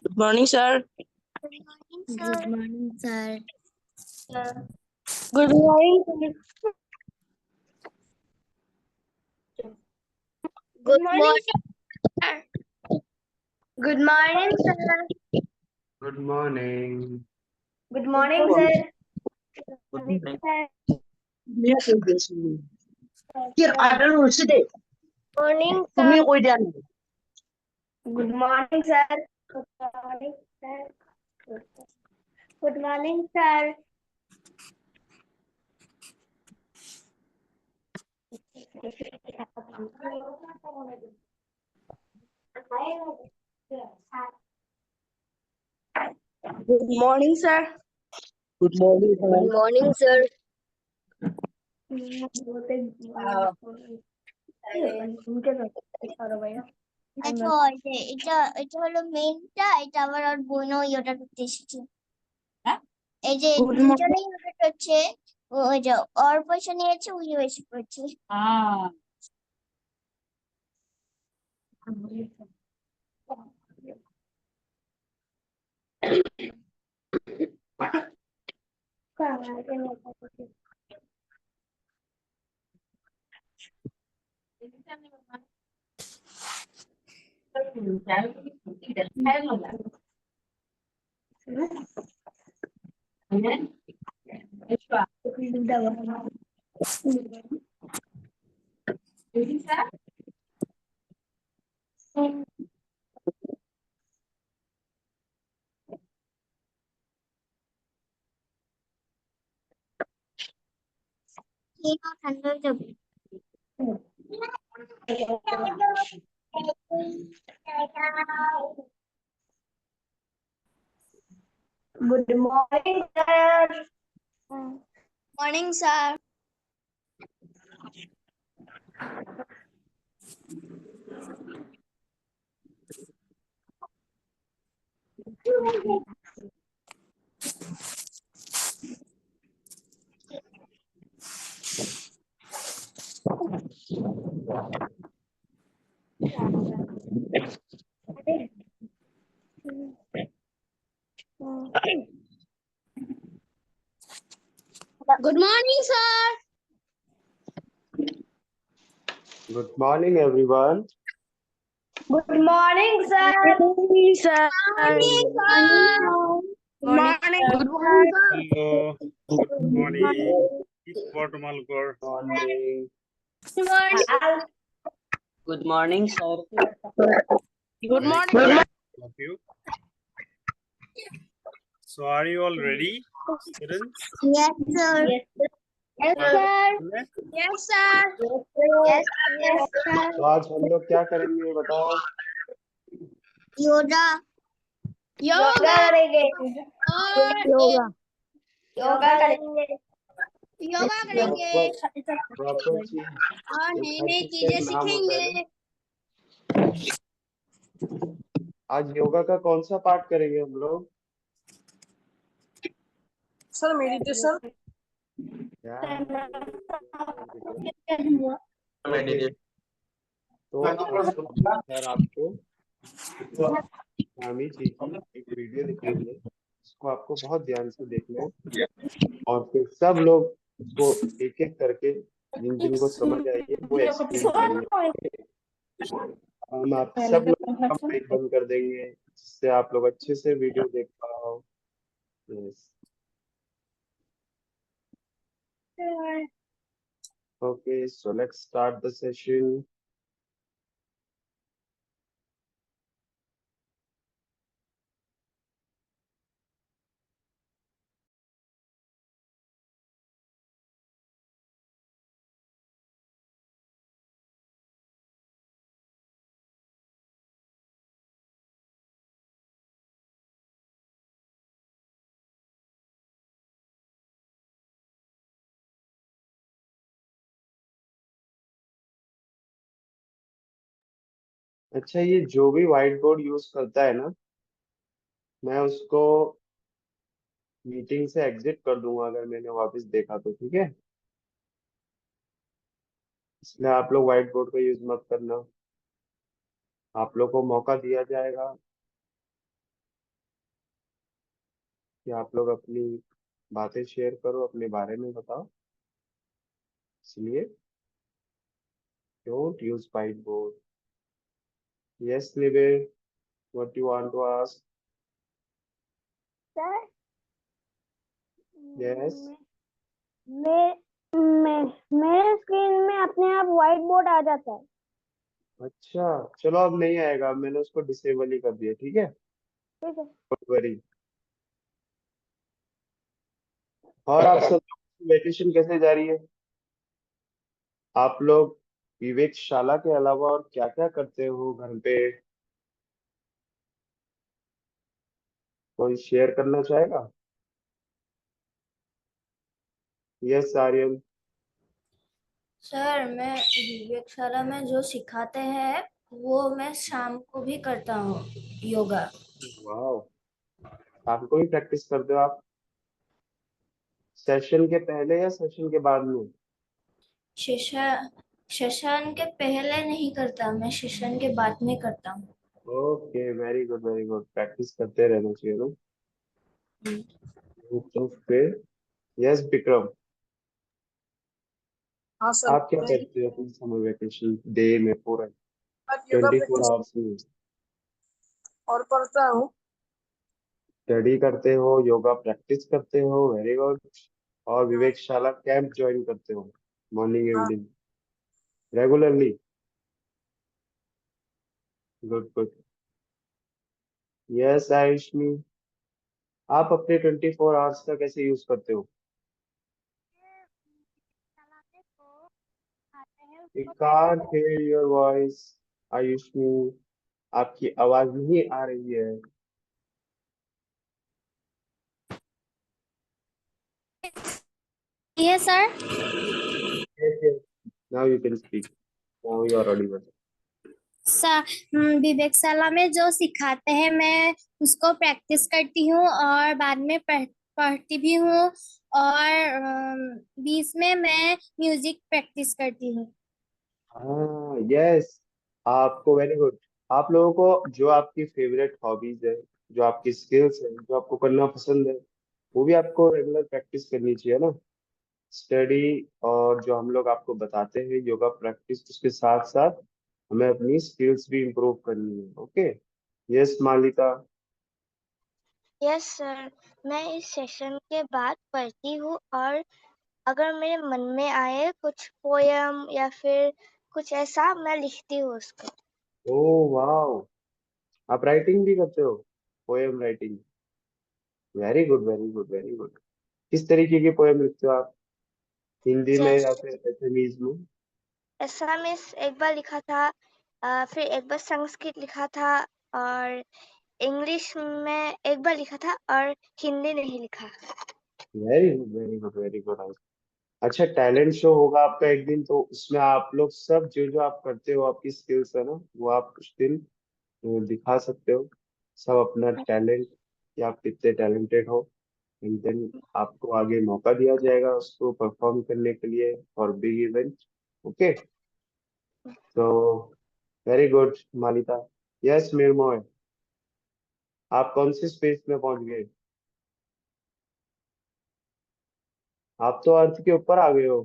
Good morning, sir. Good morning, sir. Good morning, sir. Good morning, sir. Good morning, sir. Good morning. Good morning, sir. Good morning. Here, I don't know today. Morning, To me, sir. we done. Good morning, sir. Good morning, sir. Good morning, sir. Good morning, sir. Good morning, sir. Good morning, sir. দেখো এটা হলো মেইনটা, এটা আবার ওর বোনও ইয়েটা করতে এসেছে। এই যে দুজনেই হচ্ছে ওই যে ওর পয়সা নিয়েছে, উইও এসে পড়ছে। ঠান্ডা হয়ে যাবে। Good morning, sir. Morning, sir. Good morning, sir. Good morning, everyone. Good morning, sir. Good morning, sir. Morning, sir. Morning. Good morning, sir. Hello, good morning. Tomorrow. Morning. Good morning. Good morning, sir. Good Very morning. good of you. So, are you all ready, students? Yes, sir. Yes, sir. Yes, sir. Yes, yes, sir. तो आज हम लोग क्या करेंगे बताओ? Yoga. Yoga करेंगे. Yoga. Yoga करेंगे. योगा करेंगे प्रॉपर चीज और नई नई चीज का चीजें एक नाम होता है सीखेंगे. ना। आज योगा का कौन सा पार्ट करेंगे हम लोग? Sir, meditation. क्या? तो सर आपको नामी जी की एक वीडियो दिखाएंगे, इसको आपको बहुत ध्यान से देखना है और फिर सब लोग उसको एक एक करके जिनको समझ आएगी वो एक्सप्लेन करेंगे। हम आप सब लोग माइक बंद कर देंगे जिससे आप लोग अच्छे से वीडियो देख पाओ। Yes. Okay, so let's start the session. अच्छा, ये जो भी व्हाइट बोर्ड यूज करता है ना, मैं उसको मीटिंग से एग्जिट कर दूंगा अगर मैंने वापस देखा तो, ठीक है। इसलिए आप लोग व्हाइट बोर्ड का यूज मत करना। आप लोग को मौका दिया जाएगा कि आप लोग अपनी बातें शेयर करो, अपने बारे में बताओ। इसलिए don't use white board. Yes Nived, what you want to ask? Sir yes. मैं मेरे स्क्रीन में अपने आप व्हाइट बोर्ड आ जाता है। अच्छा, चलो अब नहीं आएगा, मैंने उसको डिसेबल ही कर दिया, ठीक है। ठीक है। Don't worry. और आप सब वेकेशन कैसे जा रही है? आप लोग विवेक शाला के अलावा और क्या क्या करते हो घर पे? कोई शेयर करना चाहेगा? यस आर्यन। सर मैं विवेकशाला में जो सिखाते हैं वो मैं शाम को भी करता हूँ योगा। वाह, शाम को भी प्रैक्टिस करते हो आप? सेशन के पहले या सेशन के बाद में? सेशन के पहले नहीं करता, मैं सेशन के बाद में करता हूँ। Okay, very good very good, practice करते रहना चाहिए ना। तो फिर यस विक्रम, हाँ सर, आप क्या करते हो अपनी समर वेकेशन डे में पूरा योगा 24 प्रैक्टिस आवर्स में? और करता हूँ। स्टडी करते हो, योगा प्रैक्टिस करते हो, वेरी गुड। और विवेक शाला कैंप ज्वाइन करते हो मॉर्निंग हाँ। Evening regularly? Good good. Yes Ayushmi, आप अपने 24 आवर्स का कैसे यूज करते हो? We can't hear your voice आयुष्मी, आपकी आवाज नहीं आ रही है। ये sir Yes, yes. Now you can speak. Now you are audible. विवेकशाला में जो सिखाते हैं मैं उसको प्रैक्टिस करती हूँ और बाद में पढ़ती भी हूँ और बीच में मैं म्यूजिक प्रैक्टिस करती हूँ। हाँ यस, आपको वेरी गुड। आप लोगों को जो आपकी फेवरेट हॉबीज है, जो आपकी स्किल्स है, जो आपको करना पसंद है, वो भी आपको रेगुलर प्रैक्टिस करनी चाहिए ना। स्टडी और जो हम लोग आपको बताते हैं योगा प्रैक्टिस, उसके साथ साथ हमें अपनी स्किल्स भी इम्प्रूव करनी है। ओके। यस मालिका। यस सर, मैं इस सेशन के बाद पढ़ती हूँ और अगर मेरे मन में आए कुछ पोयम या फिर कुछ ऐसा मैं लिखती हूँ उसको। ओह वाह, आप राइटिंग भी करते हो? Poem writing, very good very good very good. किस तरीके की पोएम लिखते हो आप? हिंदी में या फिर एसएमईज में? एसामिस एक बार लिखा था, फिर एक बार संस्कृत लिखा था और इंग्लिश में एक बार लिखा था और हिंदी नहीं लिखा। Very good very good very good. अच्छा, टैलेंट शो होगा आपका एक दिन, तो उसमें आप लोग सब जो जो आप करते हो, आपकी स्किल्स है ना, वो आप उस दिन दिखा सकते हो, सब अपना टैलेंट, कि आप कितने टैलेंटेड हो। एंड देन आपको आगे मौका दिया जाएगा उसको परफॉर्म करने के लिए फॉर बिग इवेंट। ओके, तो वेरी गुड मालिका। यस मिर्मोय, आप कौन सी स्पेस में पहुंच गए? आप तो अर्थ के ऊपर आ गए हो।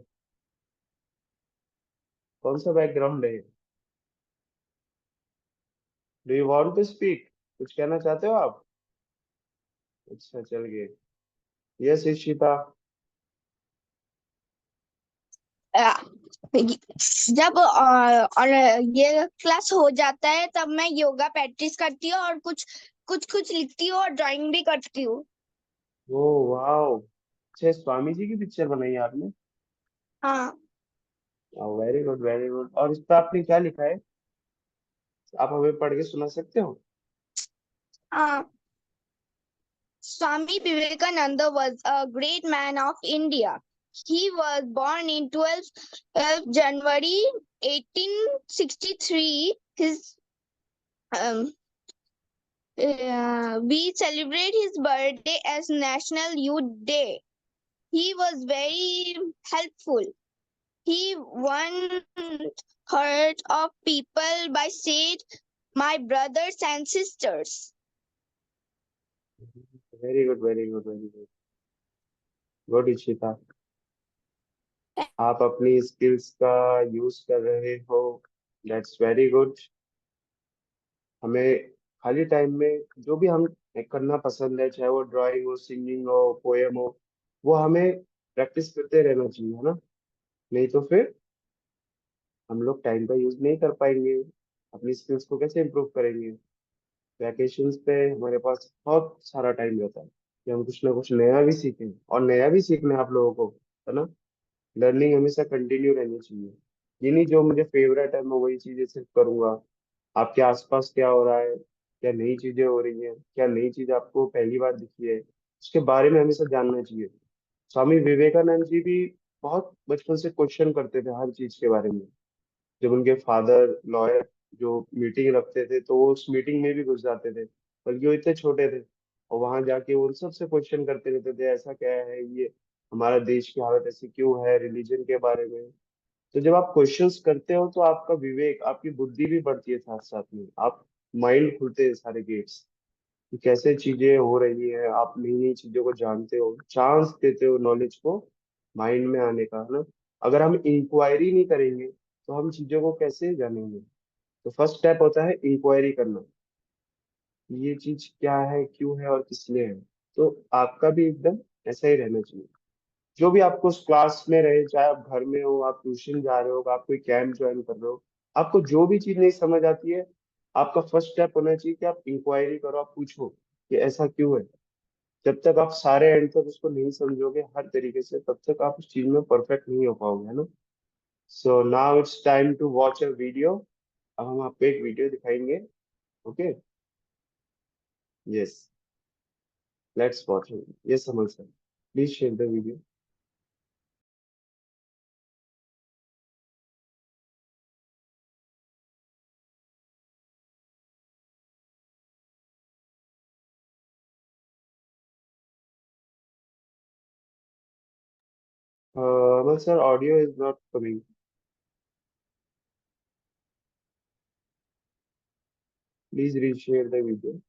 कौन सा बैकग्राउंड है? Do you want to speak? कुछ कहना चाहते हो आप? अच्छा, चल गए। यस इशिता। जब और ये क्लास हो जाता है तब मैं योगा प्रैक्टिस करती हूँ और कुछ कुछ कुछ लिखती हूँ और ड्राइंग भी करती हूँ। ओ वाओ, अच्छा स्वामी जी की पिक्चर बनाई है आपने? हाँ। Very good very good. और इस पर आपने क्या लिखा है? आप हमें पढ़ के सुना सकते हो? हाँ। Swami Vivekananda was a great man of India. He was born in 12th January 1863. Um, we celebrate his birthday as National Youth Day. He was very helpful. He won heart of people by saying, "My brothers and sisters." Very good, very good, very good, good Ishita. आप अपनी skills का use कर रहे हो, that's very good. हमें खाली time में जो भी हम करना पसंद है, चाहे वो ड्राइंग हो, सिंगिंग हो, पोएम हो, वो हमें प्रैक्टिस करते रहना चाहिए, है ना। नहीं तो फिर हम लोग टाइम का यूज नहीं कर पाएंगे, अपनी स्किल्स को कैसे इम्प्रूव करेंगे। वैकेशंस पे हमारे पास बहुत सारा टाइम रहता है कि हम कुछ ना कुछ नया भी सीखें, और नया भी सीखना है आप लोगों को, है ना। लर्निंग हमेशा कंटिन्यू रहनी चाहिए। ये नहीं जो मुझे फेवरेट है मैं वही चीजें सिर्फ करूंगा। आपके आसपास क्या हो रहा है, क्या नई चीजें हो रही हैं, क्या नई चीज आपको पहली बार दिखी है, उसके बारे में हमेशा जानना चाहिए। स्वामी विवेकानंद जी भी बहुत बचपन से क्वेश्चन करते थे हर चीज के बारे में। जब उनके फादर लॉयर जो मीटिंग रखते थे तो वो उस मीटिंग में भी घुस जाते थे, बल्कि वो इतने छोटे थे, और वहां जाके वो उन सबसे क्वेश्चन करते रहते थे, ऐसा क्या है ये, हमारा देश की हालत ऐसी क्यों है, रिलीजन के बारे में। तो जब आप क्वेश्चंस करते हो तो आपका विवेक, आपकी बुद्धि भी बढ़ती है, साथ साथ में आप माइंड खुलते हैं सारे गेट्स कि कैसे चीजें हो रही है, आप नई नई चीजों को जानते हो, चांस देते हो नॉलेज को माइंड में आने का, है ना। अगर हम इंक्वायरी नहीं करेंगे तो हम चीजों को कैसे जानेंगे। तो फर्स्ट स्टेप होता है इंक्वायरी करना, ये चीज क्या है, क्यों है और किस लिए है। तो आपका भी एकदम ऐसा ही रहना चाहिए। जो भी आपको उस क्लास में रहे, चाहे आप घर में हो, आप ट्यूशन जा रहे हो, आप कोई कैंप ज्वाइन कर रहे हो, आपको जो भी चीज नहीं समझ आती है, आपका फर्स्ट स्टेप होना चाहिए कि आप इंक्वायरी करो, आप पूछो कि ऐसा क्यों है। जब तक आप सारे एंड तक उसको नहीं समझोगे हर तरीके से, तब तक आप उस चीज में परफेक्ट नहीं हो पाओगे, है ना। So now it's time to watch a video. अब हम आपको एक वीडियो दिखाएंगे। Okay, yes, let's watch. Yes समझ sir, please share the video. Well, sir, audio is not coming. Please reshare the video.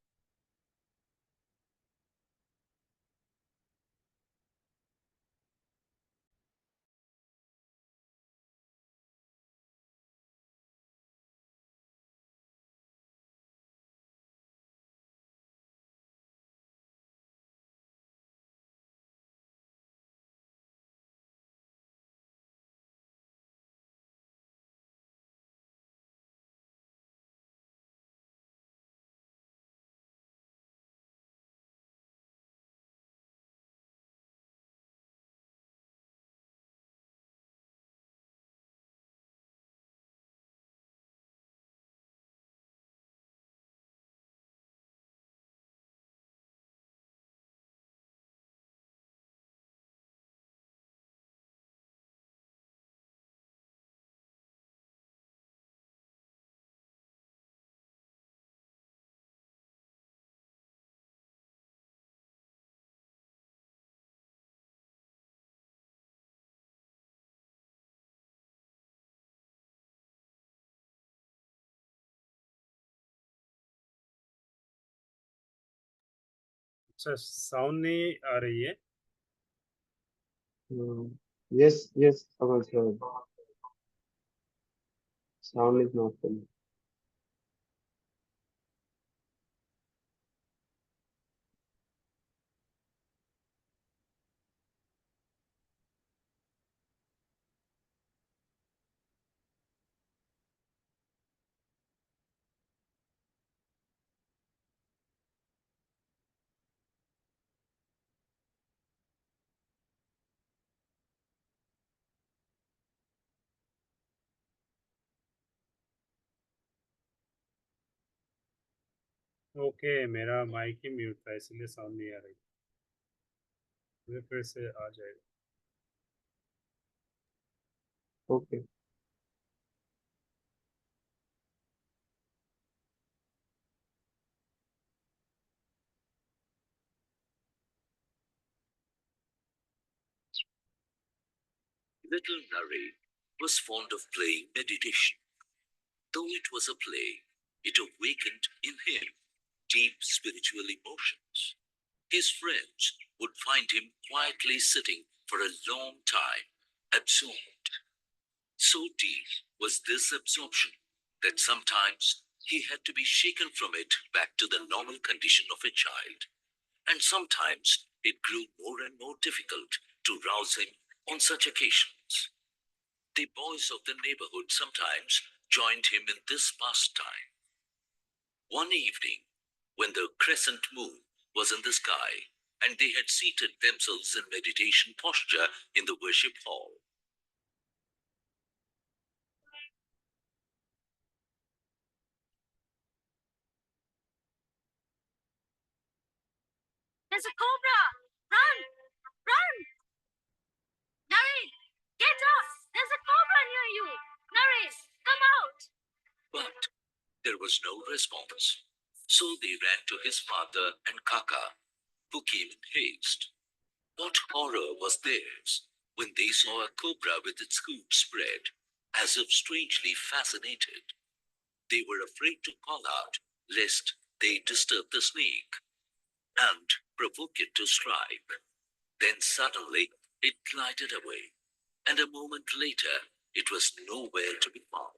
अच्छा, साउंड नहीं आ रही है। Yes, yes, Amal sir. Sound is not coming. Okay, मेरा mic ही mute था इसलिए sound नहीं आ रही। मुझे फिर से आ जाएगा। Okay. Little Naren was fond of playing meditation. Though it was a play, it awakened in him deep spiritual emotions. His friends would find him quietly sitting for a long time, absorbed. So deep was this absorption that sometimes he had to be shaken from it back to the normal condition of a child. And sometimes it grew more and more difficult to rouse him on such occasions. The boys of the neighborhood sometimes joined him in this pastime. One evening, when the crescent moon was in the sky and they had seated themselves in meditation posture in the worship hall, There's a cobra! Run! Run! Naren, get up! There's a cobra near you! Naren, come out! but there was no response. So they ran to his father and Kaka, who came in haste. What horror was theirs when they saw a cobra with its hood spread, as if strangely fascinated. They were afraid to call out, lest they disturb the snake and provoke it to strike. Then suddenly it glided away, and a moment later it was nowhere to be found.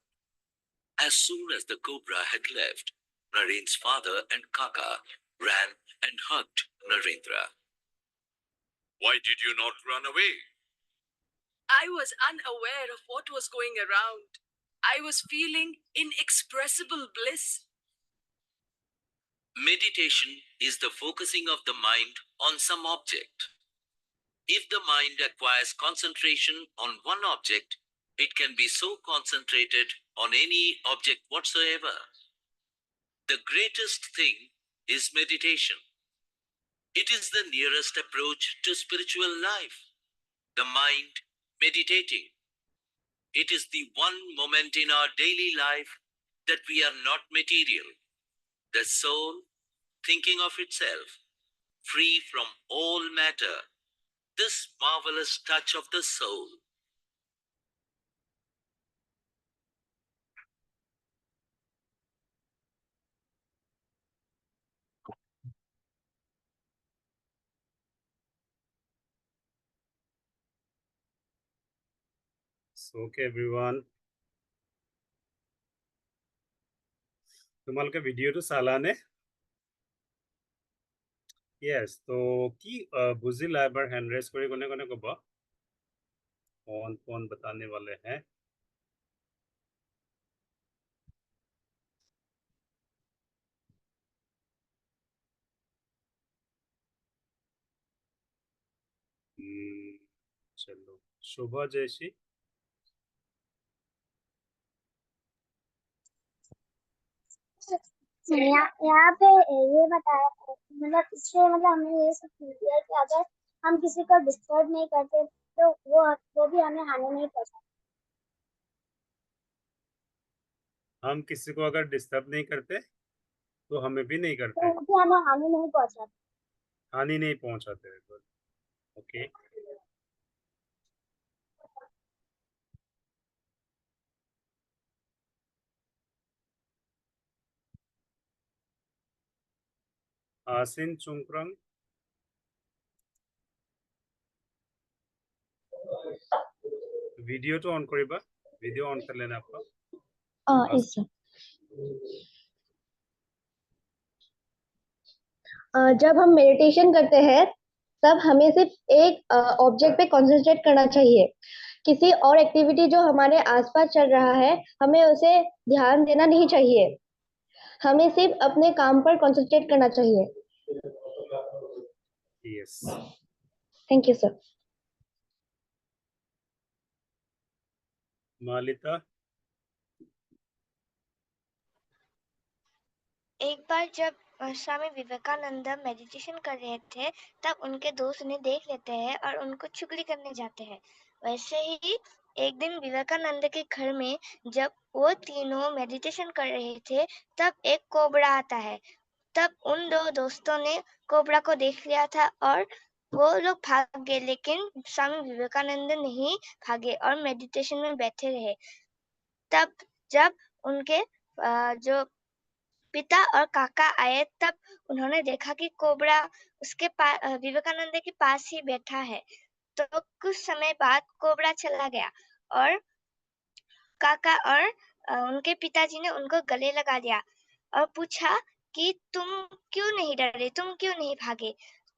As soon as the cobra had left, Naren's father and Kaka ran and hugged Narendra. Why did you not run away? I was unaware of what was going around. I was feeling inexpressible bliss. Meditation is the focusing of the mind on some object. If the mind acquires concentration on one object, it can be so concentrated on any object whatsoever. The greatest thing is meditation. It is the nearest approach to spiritual life. The mind meditating. It is the one moment in our daily life that we are not material. The soul thinking of itself, free from all matter. This marvelous touch of the soul. Okay, everyone. তোমালোকে ভিডিঅ'টো চালানে? Yes, তো কি বুজিলা এবাৰ hand raise কৰি কোনে কোনে ক'ব? कौन कौन बताने वाले हैं? चलो, शोभा जैसी। यहाँ पे ये बताया मतलब इससे मतलब हमने ये सब सीख लिया कि अगर हम किसी को डिस्टर्ब नहीं करते तो वो भी हमें हानि नहीं पहुंचाता। हम किसी को अगर डिस्टर्ब नहीं करते तो हमें भी नहीं तो करते, वो भी हमें हानि नहीं पहुंचाता। हानि नहीं पहुंचाते। ओके, आसिन चुंकरंग। वीडियो तो ऑन करिबा, वीडियो ऑन कर लेना आपका। Yes sir. जब हम मेडिटेशन करते हैं तब हमें सिर्फ एक ऑब्जेक्ट पे कंसंट्रेट करना चाहिए। किसी और एक्टिविटी जो हमारे आसपास चल रहा है हमें उसे ध्यान देना नहीं चाहिए। हमें सिर्फ अपने काम पर कंसंट्रेट करना चाहिए। Yes, thank you sir. Malita. एक बार जब स्वामी विवेकानंद मेडिटेशन कर रहे थे तब उनके दोस्त उन्हें देख लेते हैं और उनको चुगली करने जाते हैं। वैसे ही एक दिन विवेकानंद के घर में जब वो तीनों मेडिटेशन कर रहे थे तब एक कोबरा आता है। तब उन दो दोस्तों ने कोबरा को देख लिया था और वो लोग भाग गए, लेकिन स्वामी विवेकानंद नहीं भागे और मेडिटेशन में बैठे रहे। तब जब उनके जो पिता और काका आए, तब उन्होंने देखा कि कोबरा उसके पास विवेकानंद के पास ही बैठा है। तो कुछ समय बाद कोबरा चला गया और काका और उनके पिताजी ने उनको गले लगा लिया और पूछा कि तुम क्यों नहीं डरे, तुम क्यों नहीं भागे।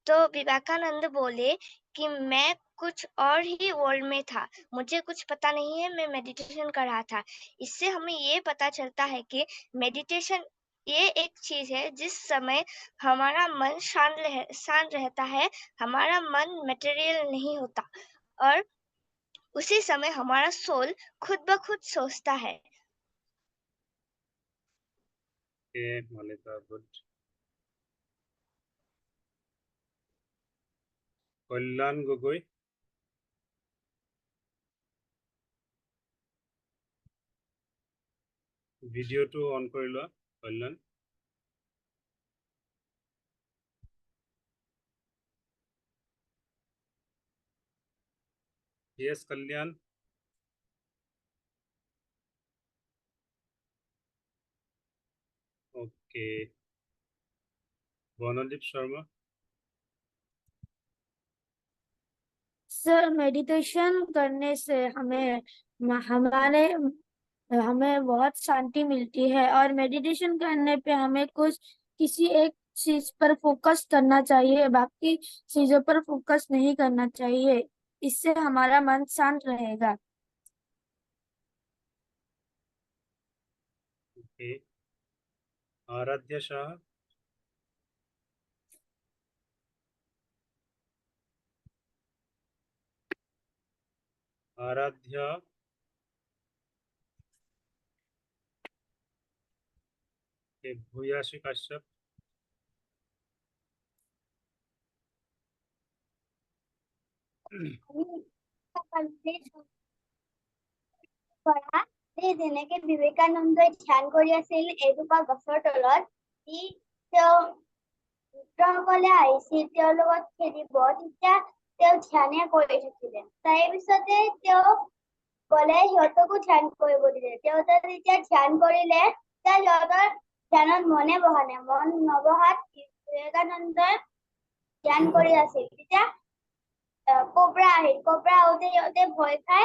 तो विवेकानंद बोले कि मैं कुछ और ही वर्ल्ड में था, मुझे कुछ पता नहीं है, मैं मेडिटेशन कर रहा था। इससे हमें ये पता चलता है कि मेडिटेशन ये एक चीज है जिस समय हमारा मन शांत रहता है, हमारा मन मटेरियल नहीं होता और उसी समय हमारा सोल खुद ब खुद सोचता है। Okay, Malika, good. কল্যাণ গগৈ, ভিডিঅ'টো অন কৰি লোৱা কল্যাণ। Yes, কল্যাণ। Okay, Bondip Sharma. Sir meditation करने से हमें बहुत शांति मिलती है और मेडिटेशन करने पे हमें किसी एक चीज पर फोकस करना चाहिए, बाकी चीजों पर फोकस नहीं करना चाहिए। इससे हमारा मन शांत रहेगा। ओके, आराध्या शाह। आराध्या, भूयाशी काश्यप। যেনেকে বিবেকানন্দই ধ্যান কৰি আছিল এজোপা গছৰ তলত, মিত্ৰসকলে আহিছিল তেওঁৰ লগত খেলিব, তেতিয়া তেওঁ ধ্যানে কৰি থাকিলে। তাৰ পিছতে তেওঁ গলে সিহঁতকো ধ্যান কৰিব দিলে। তেওঁ যেতিয়া ধ্যান কৰিলে, তেতিয়া সিহঁতৰ ধ্যানত মনে বহা নাই, মন নবহাত বিবেকানন্দই ধ্যান কৰি আছিল। তেতিয়া কোবৰা আহিল, কোবৰা আহোঁতে সিহঁতে ভয় খাই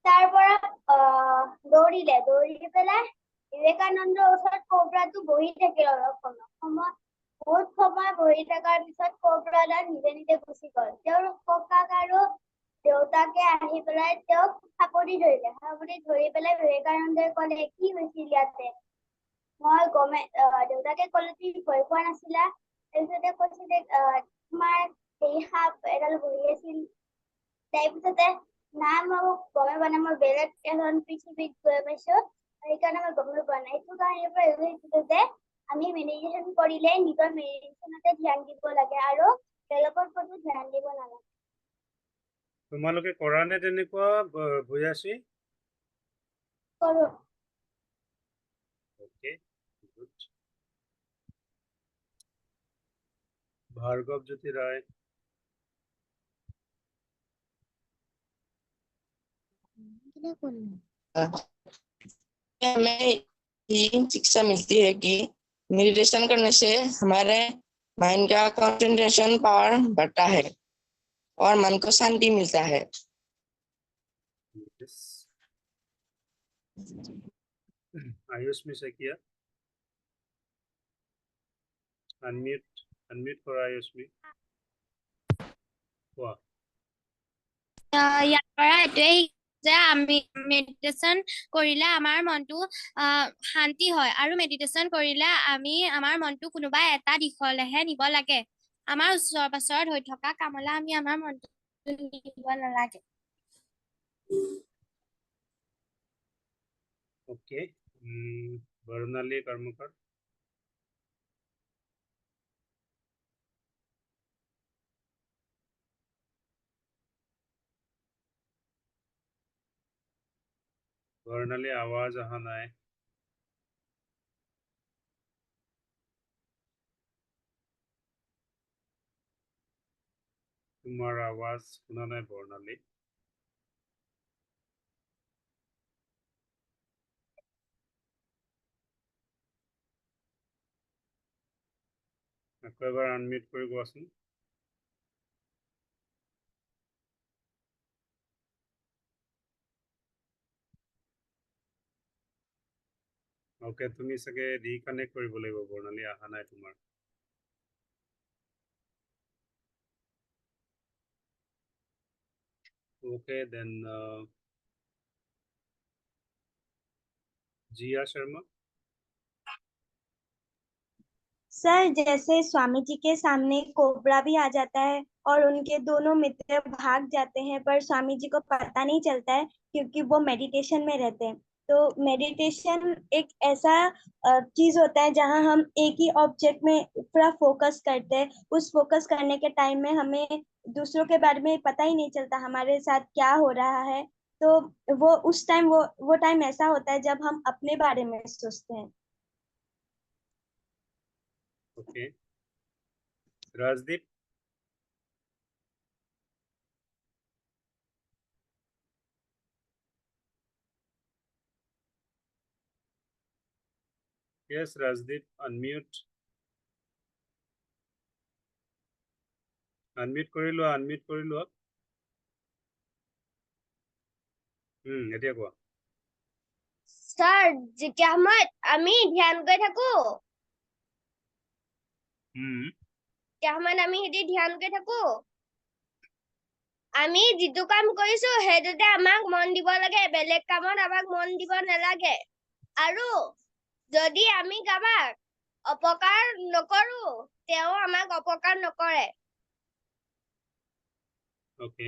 তাৰ পৰা দৌৰিলে, দৌৰি পেলাই বিবেকানন্দৰ ওচৰত কোবৰাটো বহি থাকিল। অলপ সময় বহুত সময় বহি থকাৰ পিছত কোবৰাডাল নিজে নিজে গুচি গল। তেওঁৰ ককাক আৰু দেউতাকে আহি পেলাই তেওঁক সাপৰি ধৰিলে, সাপৰি ধৰি পেলাই বিবেকানন্দই কলে কি হৈছিল ইয়াতে। মই দেউতাকে কলে তুমি ভয় খোৱা নাছিলা? তাৰপিছতে কৈছিলে তোমাৰ এই সাপ এডাল বহি আছিল। তাৰপিছতে নাই মই গমে পোৱা নাই, মই বেলেগ এখন পৃথিৱীত গৈ পাইছো, সেইকাৰণে মই গমে পোৱা নাই। এইটো কাহিনীৰ পৰা এইটো শিকিলো যে আমি মেডিটেশ্যন কৰিলে নিজৰ মেডিটেশ্যনতে ধ্যান দিব লাগে আৰু বেলেগৰ প্ৰতি ধ্যান দিব নালাগে। তোমালোকে কৰা নে তেনেকুৱা ভূয়াশী? কৰো। Okay, good. भार्गव ज्योति राय। हमें ये शिक्षा मिलती है कि मेडिटेशन करने से हमारे माइंड का कंसंट्रेशन पावर बढ़ता है और मन को शांति मिलता है। Yes. आयुष में से किया अनम्यूट करा आयुष में। वाह, ইয়াৰ পৰা এইটোৱে যে আমি মেডিটেশ্যন কৰিলে আমাৰ মনটো শান্তি হয় আৰু মেডিটেশ্যন কৰিলে আমি আমাৰ মনটো কোনোবা এটা দিশলৈহে নিব লাগে। আমাৰ ওচৰ পাছৰত হৈ থকা কামলৈ আমি আমাৰ মনটো নিব নালাগে। ओके। बर्नाली कर्मकर। बर्नाली आवाज अहा नाय। তোমাৰ আৱাজ শুনা নাই বৰ্ণালী। আকৌ এবাৰ আনমিউট কৰি কোৱাচোন। ওকে, তুমি চাগে ৰিকানেক্ট কৰিব লাগিব বৰ্ণালী, অহা নাই তোমাৰ। ओके देन जिया शर्मा। सर, जैसे स्वामी जी के सामने कोबरा भी आ जाता है और उनके दोनों मित्र भाग जाते हैं, पर स्वामी जी को पता नहीं चलता है क्योंकि वो मेडिटेशन में रहते हैं। तो मेडिटेशन एक ऐसा चीज होता है जहाँ हम एक ही ऑब्जेक्ट में पूरा फोकस करते हैं। उस फोकस करने के टाइम में हमें दूसरों के बारे में पता ही नहीं चलता हमारे साथ क्या हो रहा है। तो वो उस टाइम वो टाइम ऐसा होता है जब हम अपने बारे में सोचते हैं। Okay, Rajdeep. Yes Rajdeep, unmute. Unmute কৰি লোৱা, अनम्यूट কৰি লোৱা। এতিয়া কোৱা। স্যার, যেতিয়া সময়ত আমি ধ্যান কৰি থাকো, যেতিয়া সময়ত আমি সেটি ধ্যান কৰি থাকো, আমি যিটো কাম কৰিছো সেইটোতে আমাক মন দিব লাগে, বেলেগ কামত আমাক মন দিব নালাগে। আৰু যদি আমি কাবাক অপকাৰ নকৰো, তেওঁ আমাক অপকাৰ নকৰে। ओके,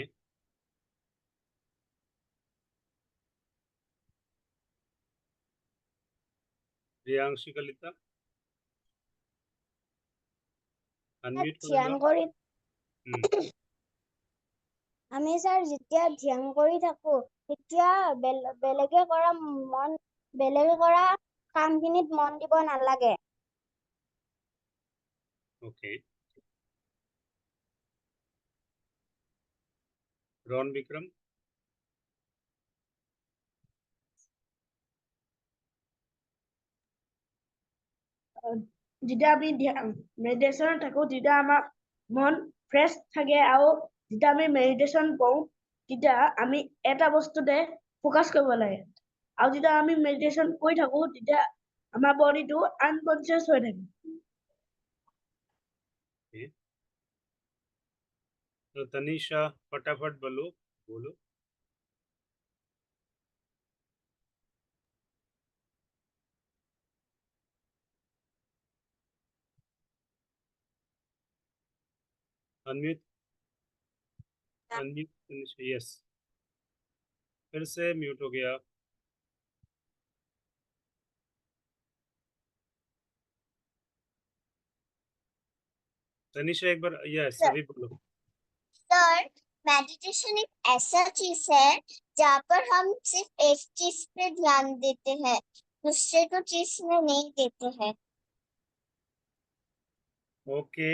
প্রিয়াংশী কলিতা, আনমিউট কৰি ধ্যান লোৱা। কৰি আমি স্যার যেতিয়া ধ্যান কৰি থাকো তেতিয়া বেলেগে কৰা কামখিনিত মন দিব নালাগে। Okay, Ron Vikram. যেতিয়া আমি মেডিটেশ্যনত থাকো তেতিয়া আমাৰ মন ফ্ৰেছ থাকে আৰু যেতিয়া আমি মেডিটেশ্যন কৰোঁ তেতিয়া আমি এটা বস্তুতে ফ'কাছ কৰিব লাগে আৰু যেতিয়া আমি মেডিটেশ্যন কৰি থাকো তেতিয়া আমাৰ বডিটো আনকনচিয়াছ হৈ থাকে। तो तनीषा फटाफट बोलो। Unmute Tanisha, yes. फिर से म्यूट हो गया। तनीषा एक बार यस अभी बोलो। सर, मेडिटेशन एक ऐसा चीज है जहाँ पर हम सिर्फ एक चीज पे ध्यान देते हैं, दूसरे को चीज में नहीं देते हैं। ओके,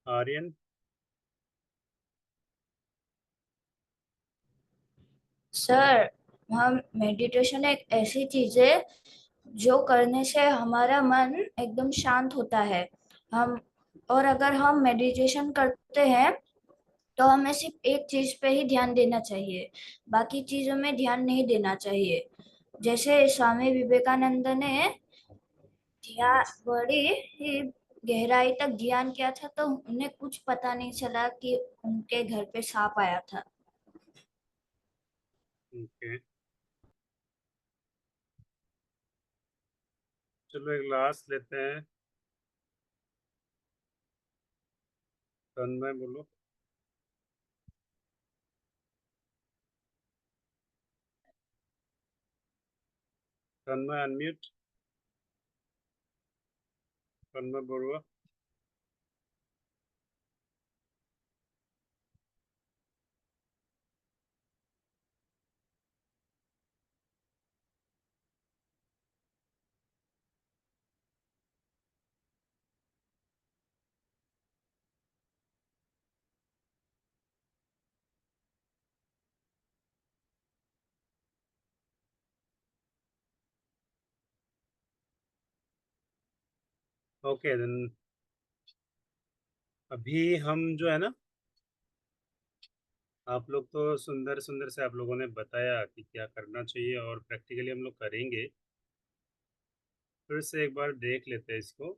आर्यन। सर, हम मेडिटेशन एक ऐसी चीज है जो करने से हमारा मन एकदम शांत होता है। और अगर हम मेडिटेशन करते हैं तो हमें सिर्फ एक चीज पे ही ध्यान देना चाहिए, बाकी चीजों में ध्यान नहीं देना चाहिए। जैसे स्वामी विवेकानंद ने ध्यान बड़ी ही गहराई तक ध्यान किया था तो उन्हें कुछ पता नहीं चला कि उनके घर पे सांप आया था। ओके, चलो एक लास्ट लेते हैं। तन्मय बोलो। तन्मय अनम्यूट। तन्मय बरुआ। ओके देन अभी हम जो है ना, आप लोग तो सुंदर सुंदर से आप लोगों ने बताया कि क्या करना चाहिए और प्रैक्टिकली हम लोग करेंगे। फिर से एक बार देख लेते हैं इसको।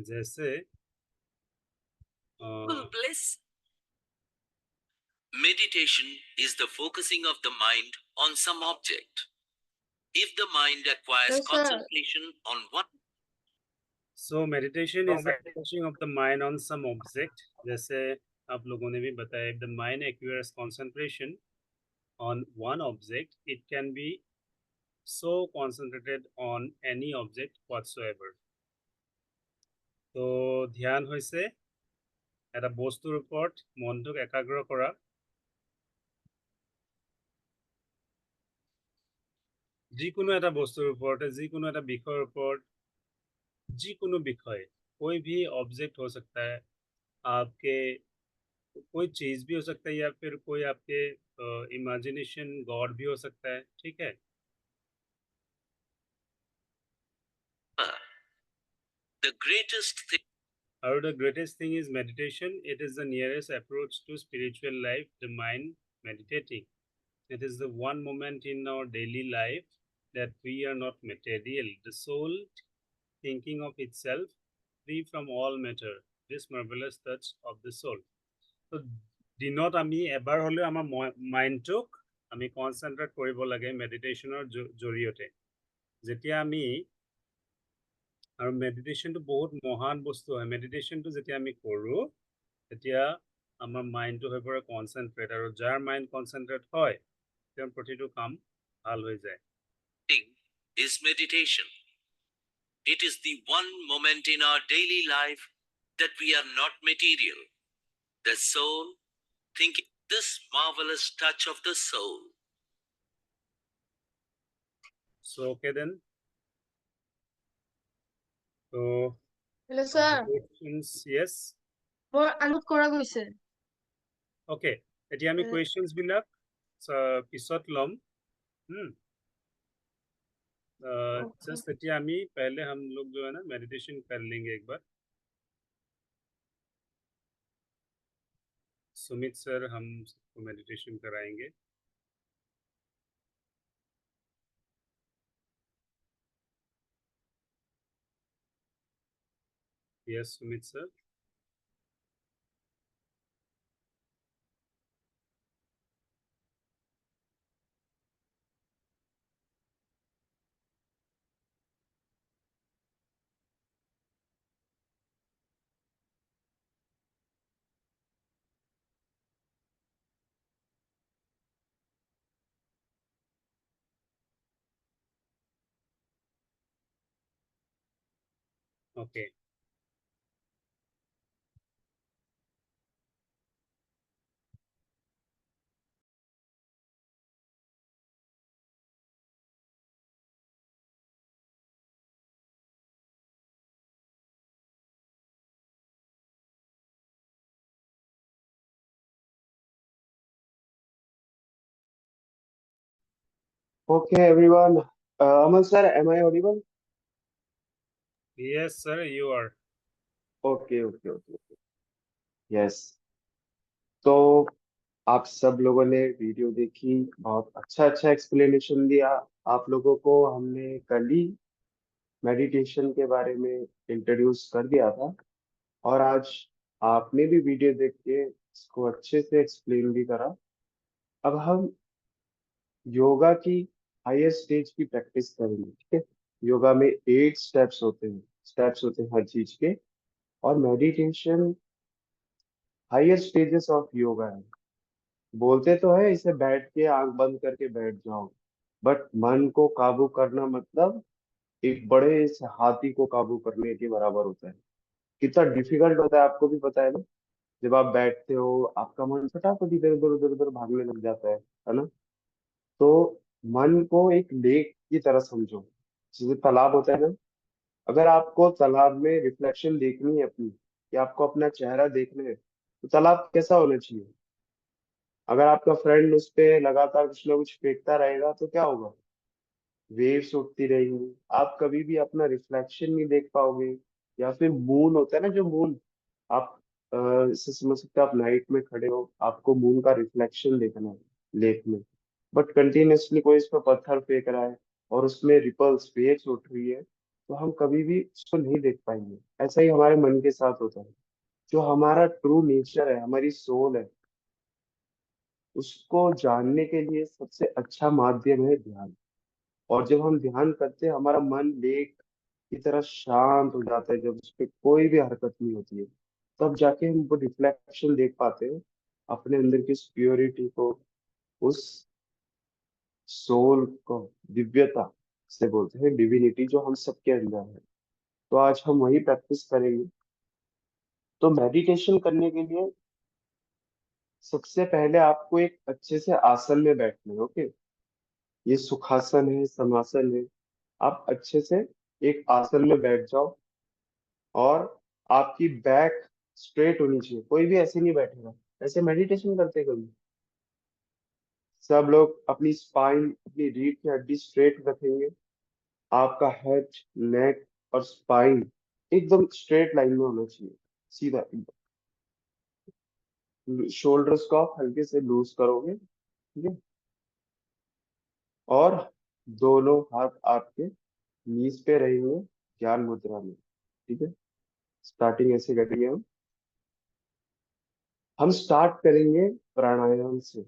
जैसे bliss. Meditation is the focusing of the mind on some object. If the mind acquires Yes, sir. concentration on one, so meditation is the focusing of the mind on some object. जैसे आप लोगों ने भी बताया, if the mind acquires concentration on one object, it can be so concentrated on any object whatsoever. তো ধ্যান হৈছে এটা বস্তুৰ ওপৰত মনটোক একাগ্ৰ কৰা। যিকোনো এটা বস্তুৰ ওপৰতে, যিকোনো এটা বিষয়ৰ ওপৰত, যিকোনো বিষয়, कोई भी ऑब्जेक्ट हो सकता है, आपके कोई चीज भी हो सकता है, या फिर कोई आपके इमेजिनेशन गॉड भी हो सकता है, ठीक है। the greatest thing Or the greatest thing is meditation. It is the nearest approach to spiritual life, the mind meditating. It is the one moment in our daily life that we are not material, the soul thinking of itself, free from all matter, this marvelous touch of the soul. So দিনত আমি এবাৰ হ'লেও আমাৰ মাইণ্ডটোক আমি concentrate কৰিব লাগে মেডিটেশ্যনৰ জৰিয়তে। যেতিয়া আমি, আৰু মেডিটেশ্যনটো বহুত মহান বস্তু হয়, মেডিটেশ্যনটো যেতিয়া আমি কৰোঁ তেতিয়া আমাৰ মাইণ্ডটো হৈ পৰে কনচেনট্ৰেট, আৰু যাৰ মাইণ্ড কনচেনট্ৰেট হয় তেওঁৰ প্ৰতিটো কাম ভাল হৈ যায়। is meditation. It is the one moment in our daily life that we are not material. The soul thinking, this marvelous touch of the soul. So okay then. So Hello, sir. questions, yes. মোৰ unload কৰা গৈছে। Okay, এতিয়া আমি questions বিলাক পিছত ল'ম। Just এতিয়া আমি पहले हम लोग जो है ना मेडिटेशन कर लेंगे एक बार। सुमित सर हम सबको मेडिटेशन कराएंगे। Yes Sumit sir. Okay. Okay, everyone. Aman sir, am I audible? Yes sir, you are. Okay. Yes. तो आप सब लोगों ने वीडियो देखी, बहुत अच्छा एक्सप्लेनेशन दिया। आप लोगों को हमने कल ही मेडिटेशन के बारे में इंट्रोड्यूस कर दिया था, और आज आपने भी वीडियो देख के इसको अच्छे से एक्सप्लेन भी करा। अब हम योगा की हायर स्टेज की प्रैक्टिस करेंगे, ठीक है। योगा में 8 स्टेप्स होते हैं हर चीज के, और meditation higher stages of yoga है। बोलते तो है इसे बैठ के आंख बंद करके बैठ जाओ, बट मन को काबू करना मतलब एक बड़े से हाथी को काबू करने के बराबर होता है। कितना डिफिकल्ट होता है आपको भी पता है ना। जब आप बैठते हो आपका मन फटाफट इधर उधर उधर उधर भागने लग जाता है ना। तो मन को एक लेक की तरह समझो, जैसे तालाब होता है ना। अगर आपको तालाब में रिफ्लेक्शन देखनी है अपनी, कि आपको अपना चेहरा देखना है, तो तालाब कैसा होना चाहिए। अगर आपका फ्रेंड उस पे लगातार कुछ ना कुछ फेंकता रहेगा तो क्या होगा, वेव्स उठती रहेंगी, आप कभी भी अपना रिफ्लेक्शन नहीं देख पाओगे। या फिर मून होता है ना, जो मून, आप इसे समझ सकते हो, आप नाइट में खड़े हो, आपको मून का रिफ्लेक्शन देखना है लेक में, बट कंटिन्यूअसली कोई इस पर पत्थर फेंक रहा है और उसमें रिपल्स वेव्स उठ रही है, तो हम कभी भी उसको नहीं देख पाएंगे। ऐसा ही हमारे मन के साथ होता है। जो हमारा ट्रू नेचर है, हमारी सोल है, उसको जानने के लिए सबसे अच्छा माध्यम है ध्यान। और जब हम ध्यान करते हैं, हमारा मन लेक की तरह शांत हो जाता है, जब उस पर कोई भी हरकत नहीं होती है, तब जाके हम वो रिफ्लेक्शन देख पाते हैं अपने अंदर की प्योरिटी को, उस सोल को, दिव्यता से बोलते हैं, डिविनिटी जो हम सबके अंदर है। तो आज हम वही प्रैक्टिस करेंगे। तो मेडिटेशन करने के लिए सबसे पहले आपको एक अच्छे से आसन में बैठना है। ओके, ये सुखासन है, समासन है। आप अच्छे से एक आसन में बैठ जाओ और आपकी बैक स्ट्रेट होनी चाहिए। कोई भी ऐसे नहीं बैठेगा। ऐसे मेडिटेशन करते कभी? सब लोग अपनी स्पाइन, अपनी रीढ़ की हड्डी स्ट्रेट रखेंगे। आपका हेड, नेक और स्पाइन एकदम स्ट्रेट लाइन में होना चाहिए, सीधा एकदम। शोल्डर्स को आप हल्के से लूज करोगे, ठीक है? और दोनों हाथ आपके नीज पे रहेंगे, ज्ञान मुद्रा में, ठीक है? स्टार्टिंग ऐसे करेंगे हम स्टार्ट करेंगे प्राणायाम से,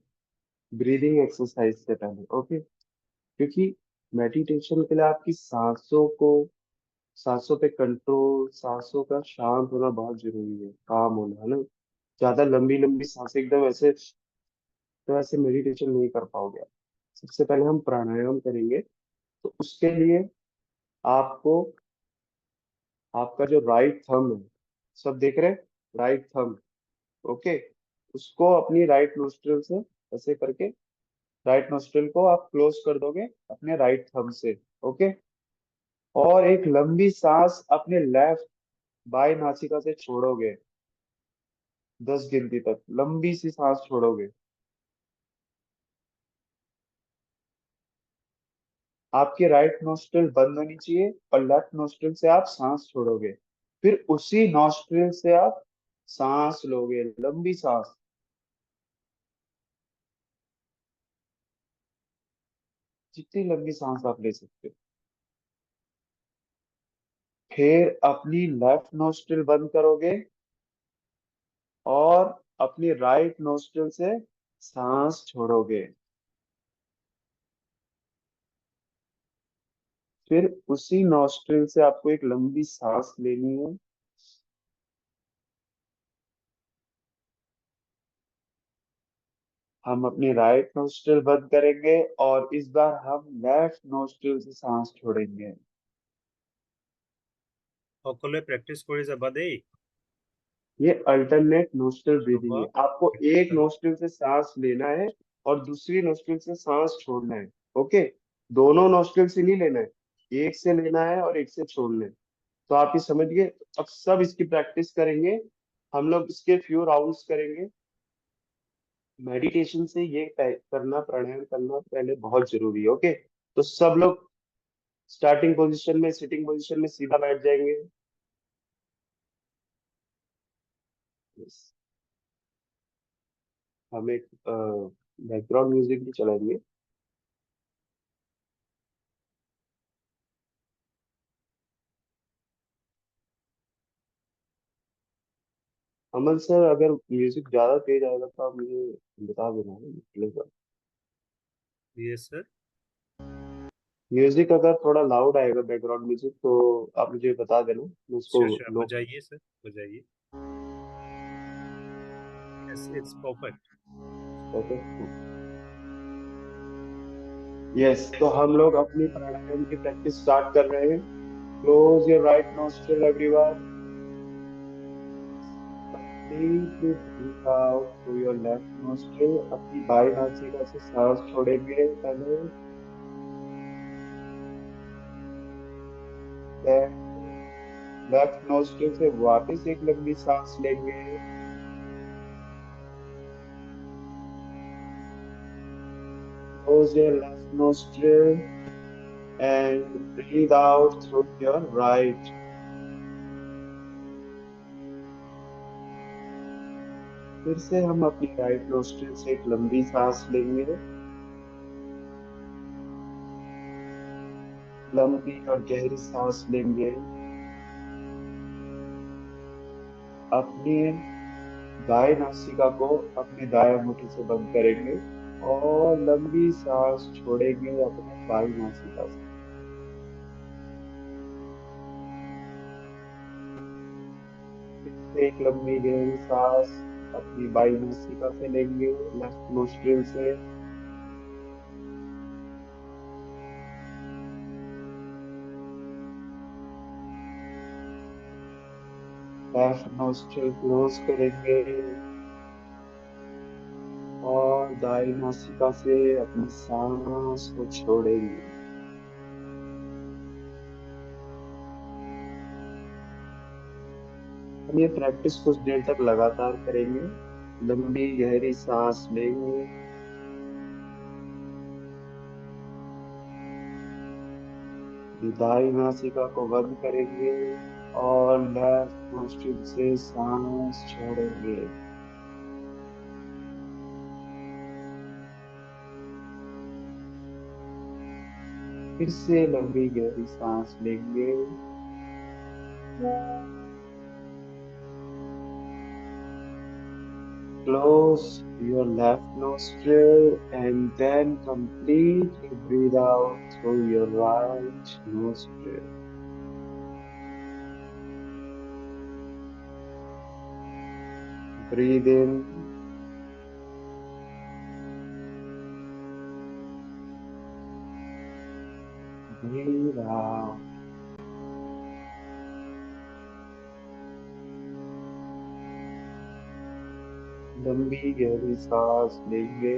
ब्रीदिंग एक्सरसाइज से पहले। ओके, क्योंकि मेडिटेशन के लिए आपकी सांसों को, सांसों पे कंट्रोल, सांसों का शांत होना बहुत जरूरी है, काम होना, है ना? ज्यादा लंबी लंबी सांसें एकदम ऐसे, तो ऐसे मेडिटेशन नहीं कर पाओगे आप। सबसे पहले हम प्राणायाम करेंगे। तो उसके लिए आपको, आपका जो राइट थंब है, सब देख रहे हैं? राइट थंब, ओके, उसको अपनी राइट नोस्ट्रिल से ऐसे करके, राइट नोस्ट्रिल को आप क्लोज कर दोगे अपने राइट थंब से। ओके, और एक लंबी सांस अपने लेफ्ट, बाएं नासिका से छोड़ोगे, 10 गिनती तक लंबी सी सांस छोड़ोगे। आपकी राइट नोस्ट्रिल बंद होनी चाहिए और लेफ्ट नोस्ट्रिल से आप सांस छोड़ोगे। फिर उसी नोस्ट्रिल से आप सांस लोगे, लंबी सांस, जितनी लंबी सांस आप ले सकते हो। फिर अपनी लेफ्ट नोस्ट्रिल बंद करोगे और अपनी राइट नोस्ट्रिल से सांस छोड़ोगे। फिर उसी नोस्ट्रिल से आपको एक लंबी सांस लेनी है। हम अपनी राइट नोस्ट्रिल बंद करेंगे और इस बार हम लेफ्ट नोस्ट्रिल से सांस छोड़ेंगे। সকলোৱে প্ৰেক্টিচ কৰি যাবা দেই। ये अल्टरनेट नोस्ट्रिल ब्रीदिंग शुभ। है। आपको एक नोस्ट्रिल से सांस लेना है और दूसरी नोस्ट्रिल से सांस छोड़ना है। ओके, दोनों नोस्ट्रिल से नहीं लेना है, एक से लेना है और एक से छोड़ना है। तो आप ये समझ गए? अब सब इसकी प्रैक्टिस करेंगे हम लोग, इसके फ्यू राउंड्स करेंगे। मेडिटेशन से ये करना, प्राणायाम करना पहले बहुत जरूरी है। ओके, तो सब लोग स्टार्टिंग पोजीशन में, सिटिंग पोजीशन में सीधा बैठ जाएंगे। Yes. हम एक बैकग्राउंड म्यूजिक भी चलाएंगे। अमन सर, अगर म्यूजिक ज्यादा तेज आएगा तो आप मुझे बता देना, है चलेगा? Yes sir. म्यूजिक अगर थोड़ा लाउड आएगा, बैकग्राउंड म्यूजिक, तो आप मुझे बता देना, मैं उसको श्योर श्योर, लो। बजाइए सर, बजाइए। Yes, it's perfect. Okay, yes, तो हम लोग अपनी प्राणायाम की प्रैक्टिस स्टार्ट कर रहे हैं। Close your right nostril everyone, deeply breathe out through your left nostril। अपनी बाई नासिका से सांस छोड़ेंगे पहले, लेफ्ट नोस्ट्रिल से वापस एक लंबी सांस लेंगे। Close your left nostril breathe out through your right. फिर से हम अपनी राइट नोस्ट्रिल से एक लंबी सांस लेंगे, लंबी और गहरी सांस लेंगे। अपने दाएं नासिका को अपने दाएं अंगूठे से बंद करेंगे और लंबी सांस छोड़ेंगे अपने बाईं नासिका से। फिर से एक लंबी गहरी सांस अपनी बाईं नासिका से लेंगे, लेफ्ट नोस्ट्रिल से। लेफ्ट नोस्ट्रिल क्लोज करेंगे और दाईं नासिका से अपनी सांस को छोड़ेंगे। हम ये प्रैक्टिस कुछ देर तक लगातार करेंगे। लंबी गहरी सांस लेंगे, दाईं नासिका को बंद करेंगे और लेफ्ट नोस्ट्रिल से सांस छोड़ेंगे। फिर से लंबी गहरी सांस लेंगे, close your left nostril and then completely breathe out through your right nostril. Breathe in. Breathe out. लंबी गहरी सांस लेंगे।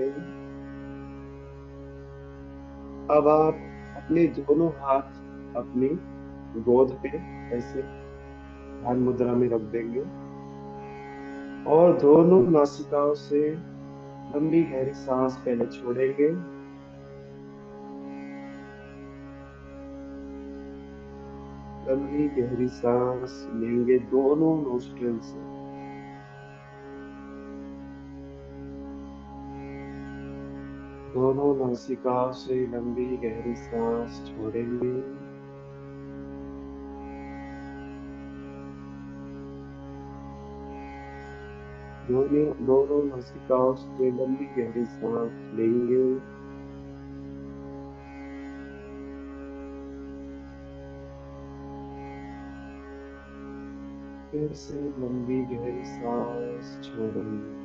अब आप अपने दोनों हाथ अपनी गोद पे ऐसे ध्यान मुद्रा में रख देंगे और दोनों नासिकाओं से लंबी गहरी सांस पहले छोड़ेंगे, लंबी गहरी सांस लेंगे दोनों नोस्ट्रिल से। दोनों नासिकाओं से लंबी गहरी सांस छोड़ेंगे, दोनों नासिकाओं से लंबी गहरी सांस लेंगे, फिर से लंबी गहरी सांस छोड़ेंगे।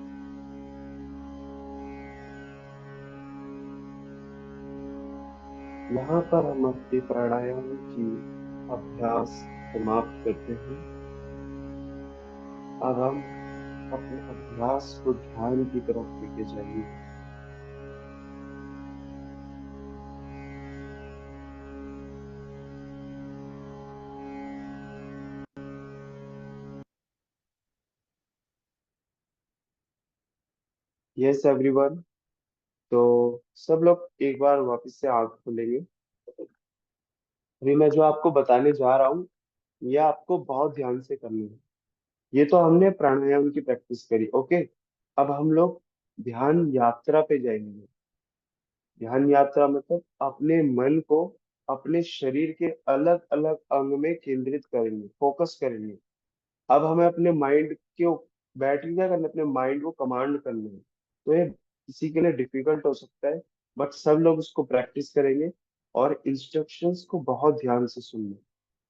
यहाँ पर हम अपने प्राणायाम की अभ्यास समाप्त करते हैं। अब हम अपने अभ्यास को ध्यान की तरफ लेके जाएंगे। यस एवरीवन, तो सब लोग एक बार वापस से आंख खोलेंगे। अभी मैं जो आपको बताने जा रहा हूँ ये आपको बहुत ध्यान से करनी है। ये तो हमने प्राणायाम की प्रैक्टिस करी, ओके। अब हम लोग ध्यान यात्रा पे जाएंगे। ध्यान यात्रा मतलब अपने मन को अपने शरीर के अलग अलग अंग में केंद्रित करेंगे, फोकस करेंगे। अब हमें अपने माइंड के बैठ के क्या करना है, अपने माइंड को कमांड करना है। तो ये किसी के लिए डिफिकल्ट हो सकता है, बट सब लोग इसको प्रैक्टिस करेंगे और इंस्ट्रक्शंस को बहुत ध्यान से सुनना।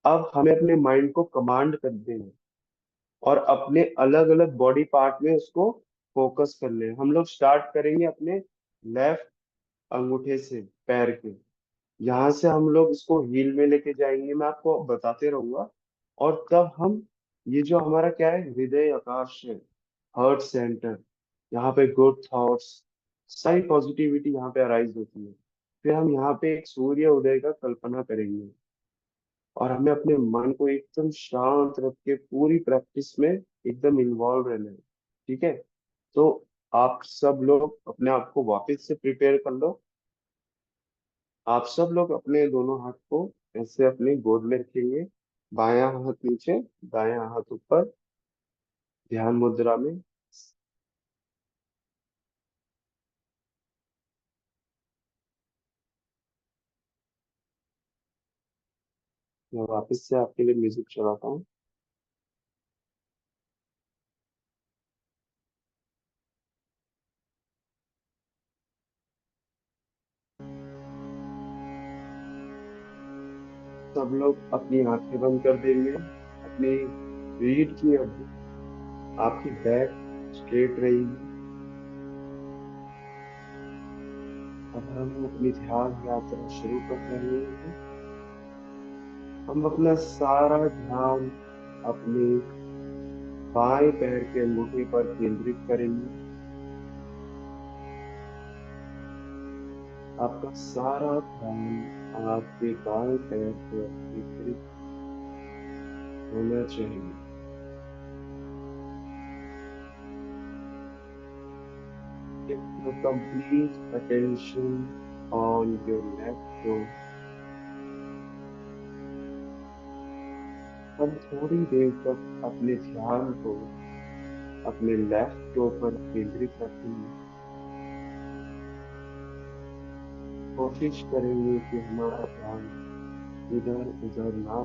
अब हमें अपने माइंड को कमांड कर देना और अपने अलग अलग बॉडी पार्ट में उसको फोकस कर लेना। हम लोग स्टार्ट करेंगे अपने लेफ्ट अंगूठे से, पैर के। यहाँ से हम लोग इसको हील में लेके जाएंगे, मैं आपको बताते रहूंगा। और तब हम ये जो हमारा क्या है, हृदय आकाश है, हार्ट सेंटर, यहाँ पे गुड थॉट्स, सारी पॉजिटिविटी यहाँ पे अराइज होती है। फिर हम यहाँ पे एक सूर्य उदय का कल्पना करेंगे और हमें अपने मन को एकदम शांत रख के पूरी प्रैक्टिस में एकदम इन्वॉल्व रहना है, ठीक है। तो आप सब लोग अपने आप को वापस से प्रिपेयर कर लो। आप सब लोग अपने दोनों हाथ को ऐसे अपने गोद में रखेंगे, बायां हाथ नीचे, दायां हाथ ऊपर, ध्यान मुद्रा में। मैं वापस से आपके लिए म्यूजिक चलाता हूँ। सब लोग अपनी आंखें बंद कर देंगे, अपनी रीढ़ की हड्डी, आपकी बैक स्ट्रेट रहेगी। अब हम अपनी ध्यान यात्रा शुरू कर रहे हैं। हम अपना सारा ध्यान अपने बाएं पैर के अंगूठे पर केंद्रित करेंगे। आपका सारा ध्यान आपके बाएं पैर पर केंद्रित होना चाहिए। Keep your complete attention on your left toe. हम थोड़ी देर तक अपने ध्यान को अपने लेफ्ट टो पर केंद्रित रखेंगे। कोशिश करेंगे कि हमारा ध्यान इधर उधर ना।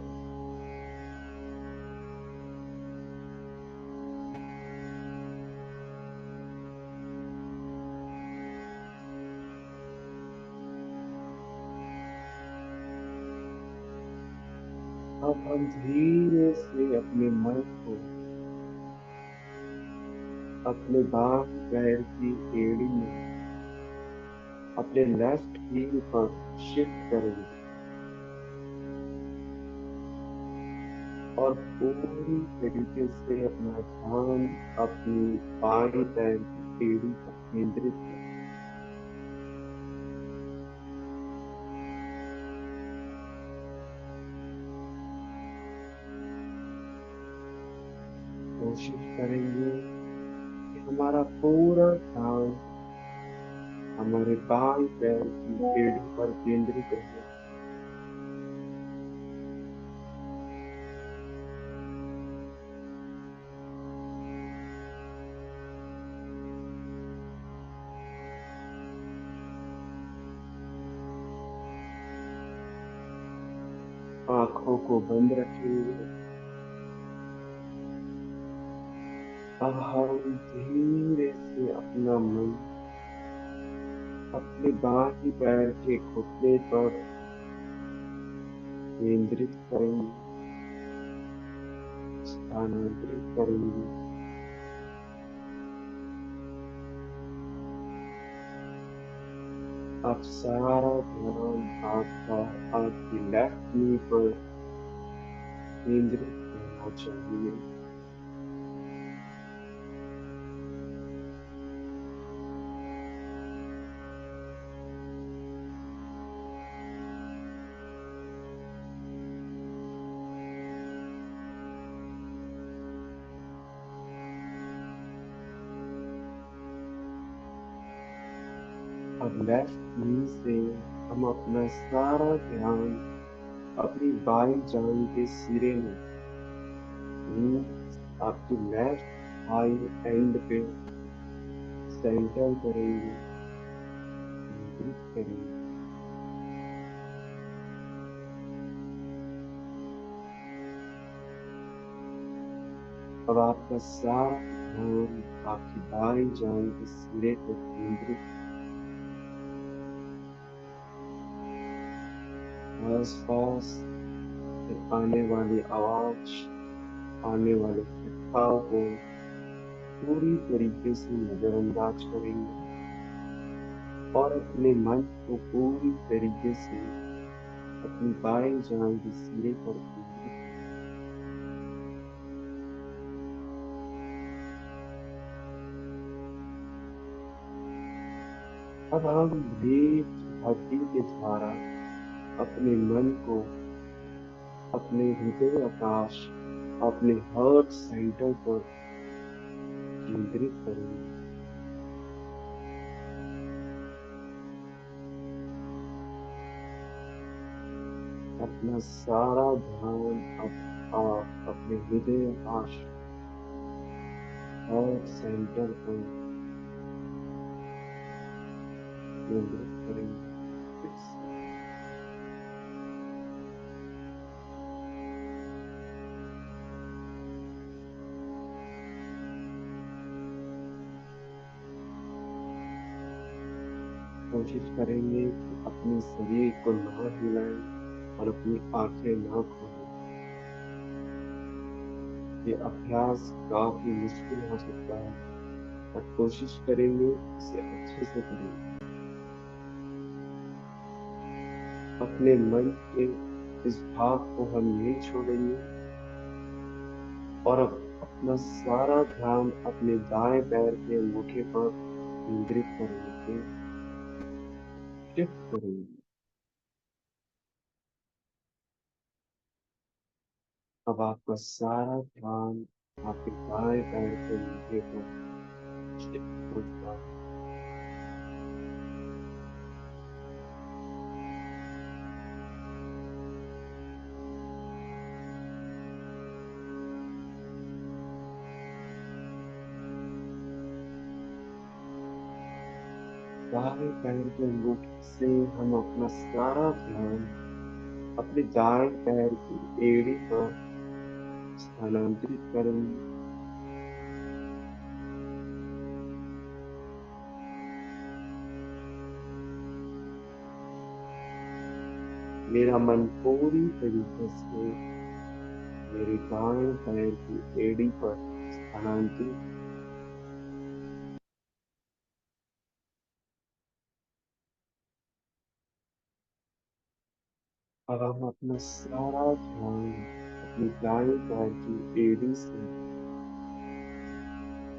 अब हम धीरे से अपने मन को अपने बाएं पैर की एड़ी में अपने लेफ्ट हील पर शिफ्ट करेंगे और पूरी तरीके से अपना ध्यान अपनी बाएं पैर की एड़ी पर केंद्रित करें। कोशिश करेंगे कि हमारा पूरा ध्यान हमारे बाएं पैर की एड़ी पर केंद्रित रहे। आंखों को बंद रखेंगे। अब हम धीरे से अपना मन अपने बाएं पैर के घुटने पर केंद्रित करेंगे, स्थानांतरित करेंगे। अब सारा ध्यान आपका आपकी लेफ्ट नी पर केंद्रित होना चाहिए। अब लेफ्ट नी से हम अपना सारा ध्यान अपनी बाएं जांघ के सिरे में, आपकी लेफ्ट आई एंड पे सेंटर करेंगे, केंद्रित करेंगे। अब आपका सारा ध्यान आपकी बाएं जांघ के सिरे पर केंद्रित। आसपास से आने वाली आवाज, आने वाले खटकाव को पूरी तरीके से नजरअंदाज करेंगे और अपने मन को पूरी तरीके से अपनी बाएं जांघ के सिरे पर केंद्रित। अब हम रीढ़ की हड्डी के द्वारा अपने मन को अपने हृदय आकाश, अपने हार्ट सेंटर पर केंद्रित करेंगे। अपना सारा ध्यान आप अपने हृदय आकाश और सेंटर पर केंद्रित करेंगे। फिक्स कोशिश करेंगे कि अपने शरीर को ना हिलाएं और अपनी आंखें ना खोलें। ये अभ्यास काफी मुश्किल हो सकता है, पर कोशिश करेंगे इसे अच्छे से करेंगे। अपने मन के इस भाग को हम यही छोड़ेंगे और अब अपना सारा ध्यान अपने दाएं पैर के अंगूठे पर केंद्रित करेंगे, शिफ्ट करेंगे। अब आपका सारा ध्यान आपके दाएं पैर के अंगूठे पर शिफ्ट हो चुका है। दाएं पैर के अंगूठे से हम अपना सारा ध्यान अपने दाएं पैर की एड़ी पर स्थानांतरित करेंगे। मेरा मन पूरी तरीके से मेरे दाएं पैर की एड़ी पर स्थानांतरित। अब हम अपना सारा ध्यान अपने दाएं पैर की एड़ी से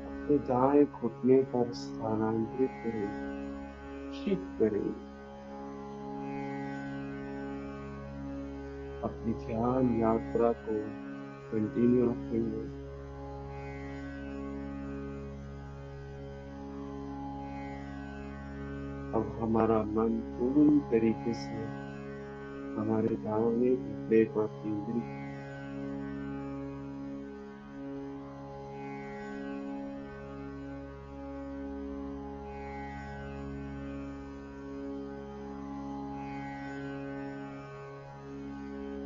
अपने दाएं घुटने पर स्थानांतरित करेंगे, शिफ्ट करेंगे। अपनी ध्यान यात्रा को कंटिन्यू रखेंगे। अब हमारा मन पूरी तरीके से हमारे दाहिने घुटने पर केंद्रित है।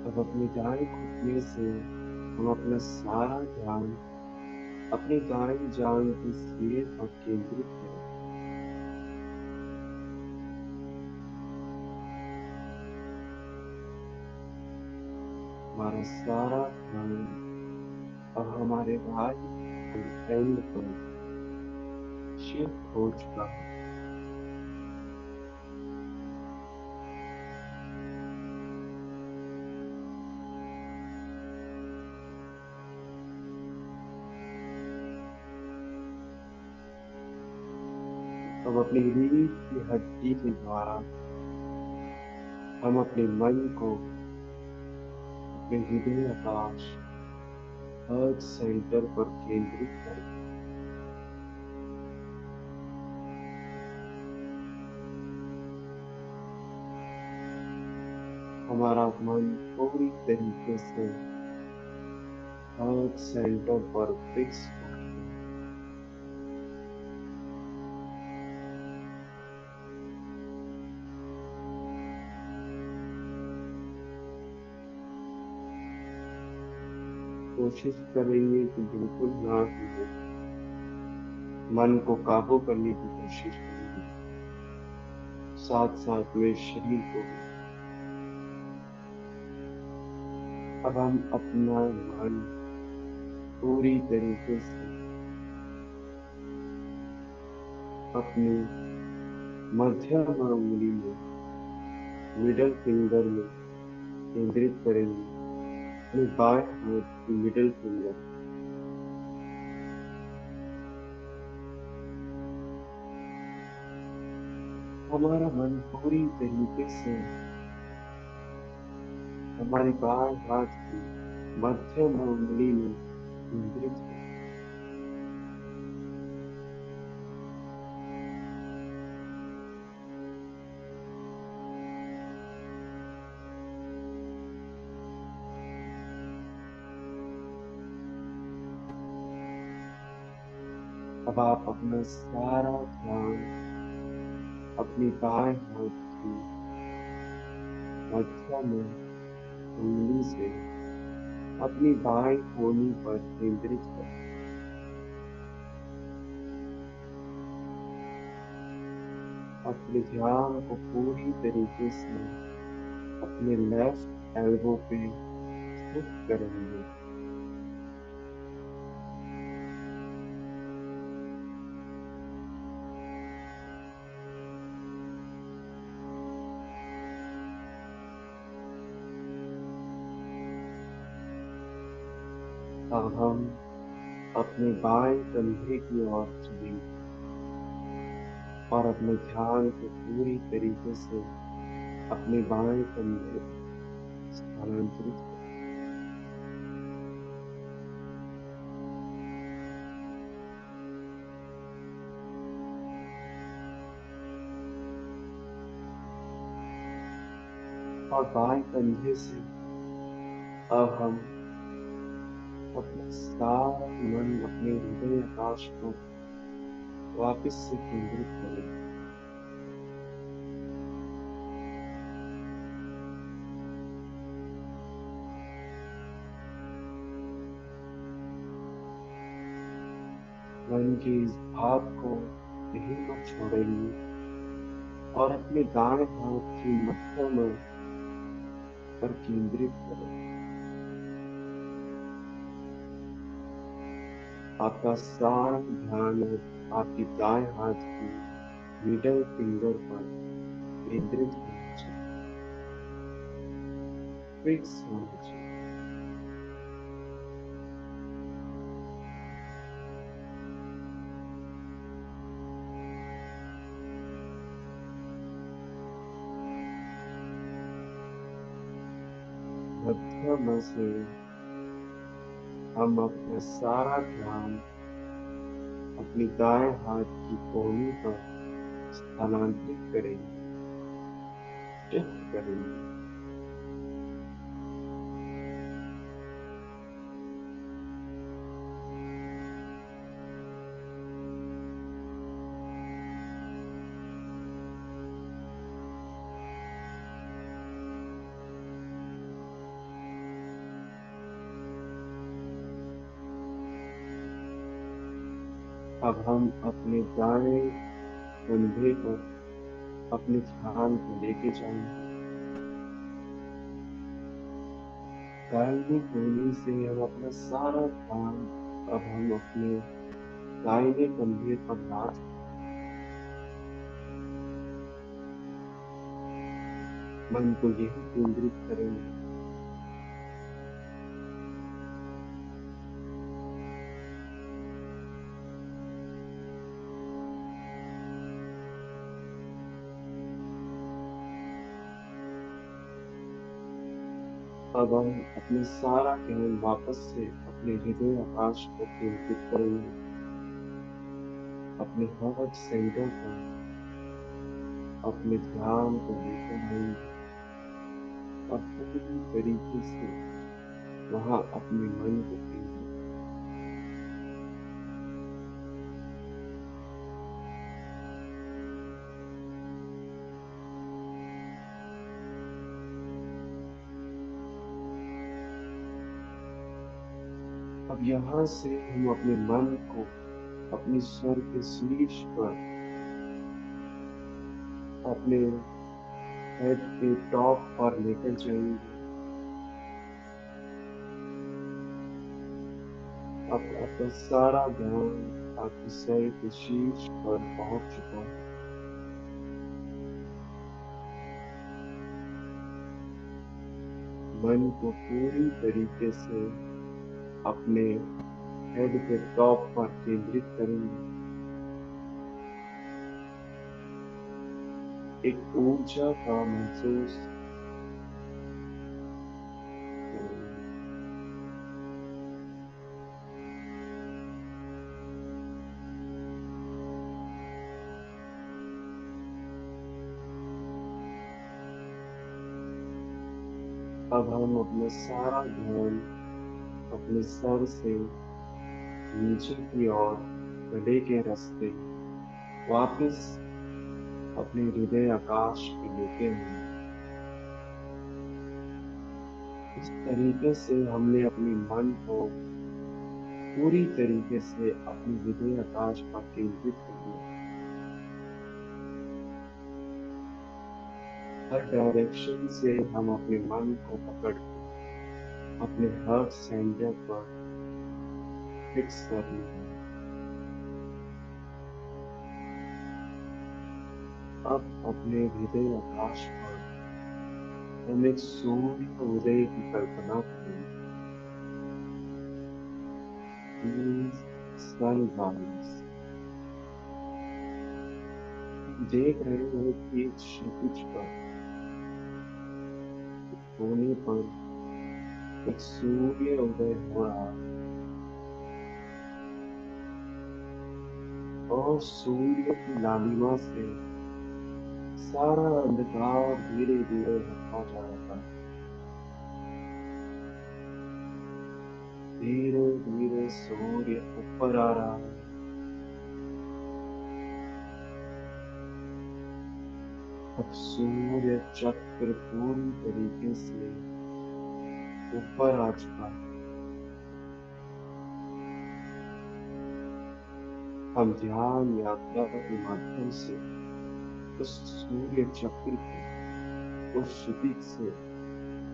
अब अपने दाएं घुटने से हम अपना सारा ध्यान अपनी दाएं जांघ की सिरे पर केंद्रित करें। हमारा सारा ध्यान अब हमारे राइट हैंड पर शिफ्ट हो चुका है। अब अपनी रीढ़ की हड्डी के द्वारा हम अपने मन को अपने हृदय आकाश हार्ट सेंटर पर केंद्रित करें। हमारा मन पूरी तरीके से हार्ट सेंटर पर फिक्स हो चुका है। कोशिश करेंगे कि बिल्कुल ना हिले, मन को काबू करने की कोशिश करेंगे, साथ साथ में शरीर को भी। अब हम अपना मन पूरी तरीके से अपनी मध्यम अंगुली में, मिडल फिंगर में केंद्रित करेंगे, अपने बाएं हाथ की मिडल फिंगर। हमारा मन पूरी तरीके से हमारे बाएं हाथ की मध्यम अंगुली में केंद्रित है। अब आप अपना सारा ध्यान अपनी बाएं हाथ की मध्य में उंगली से अपनी बाएं कोहनी पर केंद्रित करें। अपने ध्यान को पूरी तरीके से अपने लेफ्ट एल्बो पे शिफ्ट करेंगे। अब हम अपने बाएं कंधे की ओर चलेंगे और अपने ध्यान को पूरी तरीके से अपने बाएं कंधे स्थानांतरित करें। और बाएं कंधे से अब हम अपना सारा मन अपने हृदय आकाश को वापस से केंद्रित करें। मन के इस भाव को यहीं पर छोड़ेंगे और अपने दाएं हाथ की मध्य में पर केंद्रित करें। आपका सारा ध्यान आपके दाएं हाथ की मिडल फिंगर पर केंद्रित होना चाहिए, फिक्स होना चाहिए। मध्य में से हम अपना सारा ध्यान अपनी दाएं हाथ की कोहनी पर स्थानांतरित करेंगे, शिफ्ट करेंगे। अब हम अपने दाएं कंधे पर अपने ध्यान को लेके जाएंगे। दाहिनी कोहनी से हम अपना सारा ध्यान अब हम अपने दाहिने कंधे पर ला मन को यही केंद्रित करेंगे। अब हम अपने सारा ध्यान वापस से अपने हृदय आकाश को केंद्रित करेंगे, अपने हार्ट सेंटर पर अपने ध्यान को लेकर आएंगे और पूरी तरीके से वहां अपने मन को केंद्रित। अब यहाँ से हम अपने मन को अपने सर के शीर्ष पर अपने हेड के टॉप पर लेकर जाएंगे। अब आपका सारा ध्यान आपके सर के शीर्ष पर पहुंच चुका है। मन को पूरी तरीके से अपने हेड के टॉप पर केंद्रित करेंगे। एक ऊर्जा का महसूस करेंगे। अब हम अपना सारा ध्यान अपने सर से नीचे की ओर गले के रास्ते वापस अपने हृदय आकाश पे लेके हुए। इस तरीके से हमने अपने मन को पूरी तरीके से अपने हृदय आकाश पर केंद्रित कर दिया। हर डायरेक्शन से हम अपने मन को पकड़ के अपने हार्ट सेंटर पर फिक्स कर लिया। अब अपने हृदय आकाश पर हम एक सूर्य उदय की कल्पना करें। सनराइज देख रहे हैं कि क्षितिज पर कोने पर एक सूर्य उदय हो रहा है और सूर्य की लालिमा से सारा अंधकार धीरे धीरे हटता जा रहा है। धीरे धीरे सूर्य ऊपर आ रहा है। अब सूर्य चक्र पूरी तरीके से ऊपर आ चुका है। हम ध्यान यात्रा के माध्यम से उस सूर्य चक्र को उस क्षितिज से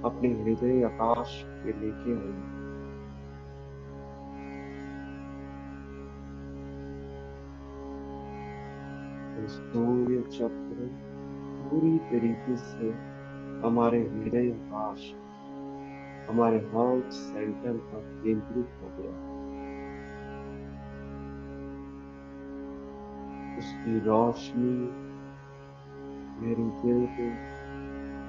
अपने हृदय आकाश पे लेके आए। सूर्य चक्र पूरी तरीके से हमारे हृदय आकाश हमारे हार्ट सेंटर पर केंद्रित हो गया। उसकी रोशनी मेरे दिल पे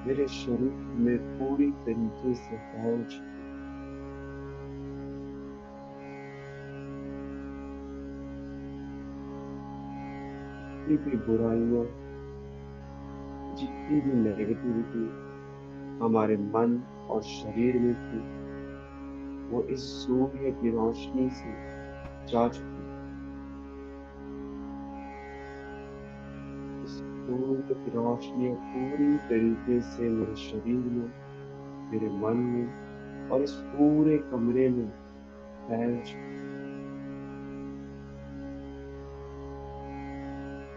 मेरे शरीर में पूरी तरीके से फैल चुकी। जितनी भी बुराइयां जितनी भी नेगेटिविटी हमारे मन और शरीर में थी वो इस सूर्य की रोशनी से जा चुकी। इस सूर्य की रोशनी पूरी तरीके से मेरे शरीर में मेरे मन में और इस पूरे कमरे में फैल चुकी।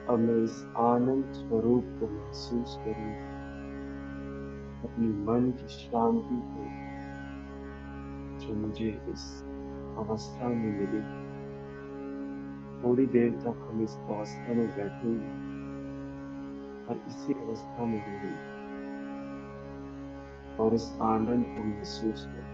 अब मैं इस आनंद स्वरूप को महसूस करूं, अपनी मन की शांति को जो मुझे इस अवस्था में मिली। थोड़ी देर तक हम इस अवस्था में बैठेंगे और इसी अवस्था में रहेंगे और इस आनंद को महसूस करें।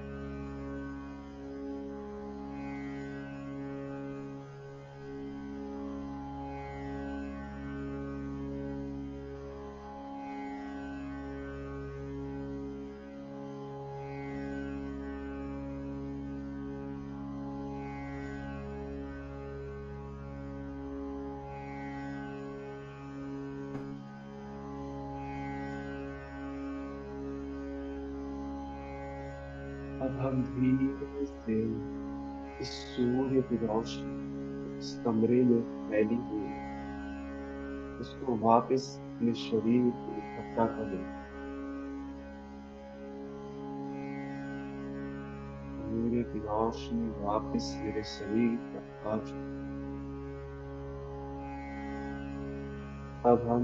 अब हम धीरे से इस सूर्य की रोशनी इस कमरे में फैली हुई उसको वापस अपने शरीर को इकट्ठा करें। सूर्य की रोशनी वापस मेरे शरीर तक आ चुकी। अब हम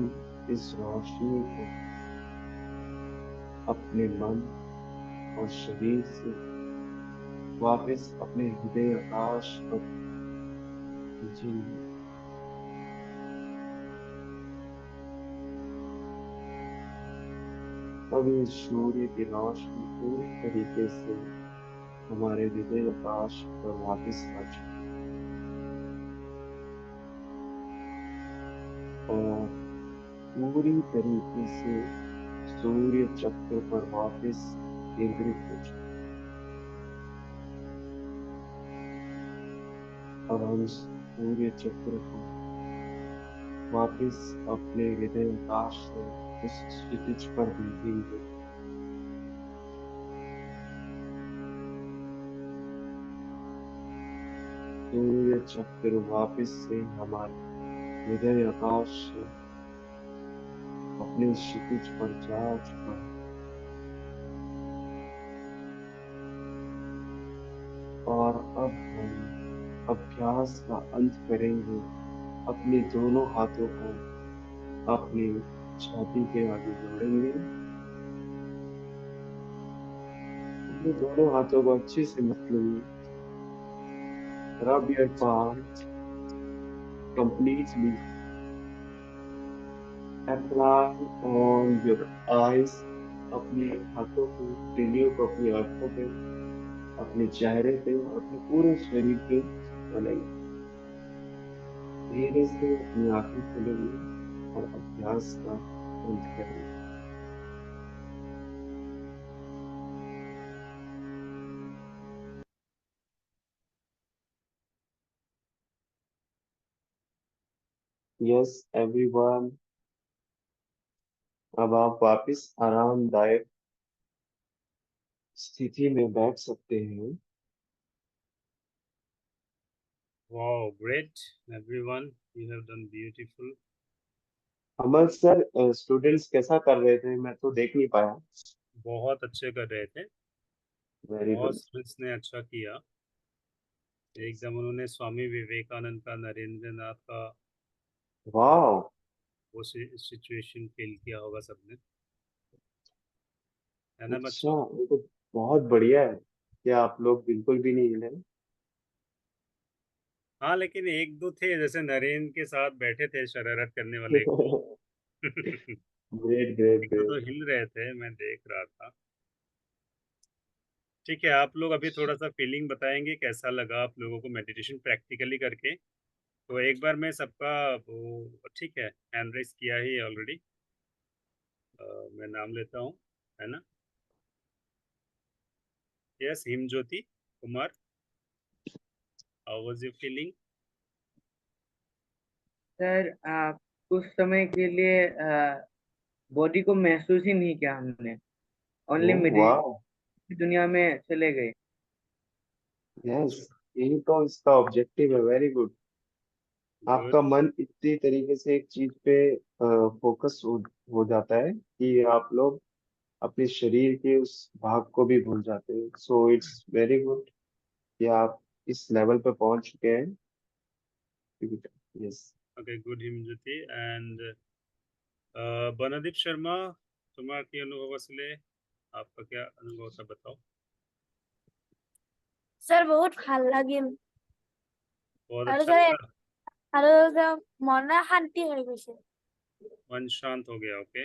इस रोशनी को अपने मन और शरीर से वापस अपने हृदय आकाश पर खींचेंगे। अब इस सूर्य की रोशनी पूरी तरीके से हमारे हृदय आकाश पर वापस आ चुकी और पूरी तरीके से सूर्य चक्र पर वापस केंद्रित हो चुकी। अब हम सूर्य चक्र को वापस अपने हृदय आकाश से उस क्षितिज पर भेजेंगे। सूर्य अपने चक्र वापस से हमारे हृदय आकाश से अपने क्षितिज पर जा चुका है और अब हम अभ्यास का अंत करेंगे। अपने दोनों हाथों को अपनी छाती के आगे जोड़ेंगे। अपने दोनों हाथों को अच्छे से मत लेंगे। Rub your palm completely. Apply on your eyes. अपने हाथों को उंगलियों को अपनी आंखों पे, अपने चेहरे पे, अपने पूरे शरीर पे बनाइए। धीरे से अपनी आंखें खोलेंगे और अभ्यास का अंत करेंगे। Yes, everyone. अब आप वापस आरामदायक स्थिति में बैठ सकते हैं। Wow, great, everyone. You have done beautiful. Amal sir, students कैसा कर रहे थे? मैं तो देख नहीं पाया। बहुत अच्छे कर रहे थे। वेरी बहुत गुड। स्टूडेंट्स ने अच्छा किया। एकदम उन्होंने स्वामी विवेकानंद का, नरेंद्र नाथ का वाह, वो सिचुएशन फील किया होगा सबने, है ना अच्छा, बच्चों? ये तो बहुत बढ़िया है कि आप लोग बिल्कुल भी नहीं हिले। हाँ, लेकिन एक दो थे जैसे नरेंद्र के साथ बैठे थे शरारत करने वाले एक दो। ग्रेट ग्रेट एक दो तो ग्रेट। हिल रहे थे, मैं देख रहा था। ठीक है, आप लोग अभी थोड़ा सा फीलिंग बताएंगे कैसा लगा आप लोगों को मेडिटेशन प्रैक्टिकली करके। तो एक बार मैं सबका वो, ठीक है, हैंड रेस किया ही ऑलरेडी। मैं नाम लेता हूँ, है ना? Yes, Himjyoti Kumar, how was your feeling? Sir कुछ समय के लिए बॉडी को महसूस ही नहीं किया हमने, ओनली वाह, मेडिटेशन दुनिया में चले गए। यस, यही तो इसका ऑब्जेक्टिव है। Very good. गुड। आपका मन इतनी तरीके से एक चीज पे फोकस हो जाता है कि आप लोग अपने शरीर के उस भाग को भी भूल जाते हैं। सो इट्स वेरी गुड कि आप इस लेवल पे पहुंच चुके हैं। Yes. Okay, good Himjyoti. And Bandeep Sharma, तुम्हारा की अनुभव असले आपका क्या अनुभव था बताओ। স্যার বহুত ভাল লাগিল बहुत আৰু अच्छा স্যার लगा, আৰু স্যার মনে শান্তি হৈ গৈছে। मन शांत हो गया। Okay,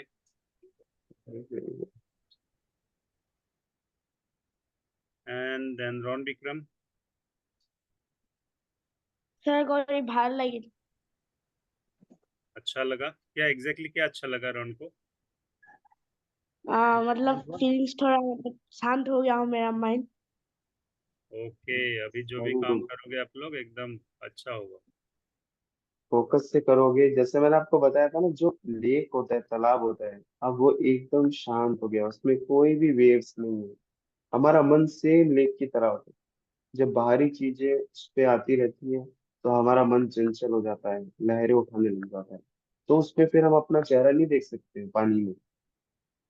and then Ron Vikram. Sir করে ভাল লাগিল। अच्छा लगा क्या? एग्जैक्टली क्या अच्छा लगा रॉन को? मतलब फीलिंग्स थोड़ा मतलब शांत हो गया हूँ मेरा माइंड। ओके, अभी जो भी वेरी काम गुड। करोगे आप लोग एकदम अच्छा होगा। फोकस से करोगे, जैसे मैंने आपको बताया था ना, जो लेक होता है, तालाब होता है, अब वो एकदम शांत हो गया, उसमें कोई भी वेव्स नहीं है। हमारा मन सेम लेक की तरह होता है। जब बाहरी चीजें उस पे आती रहती है तो हमारा मन चंचल हो जाता है, लहरें उठाने लग जाता है। तो उसपे फिर हम अपना चेहरा नहीं देख सकते पानी में।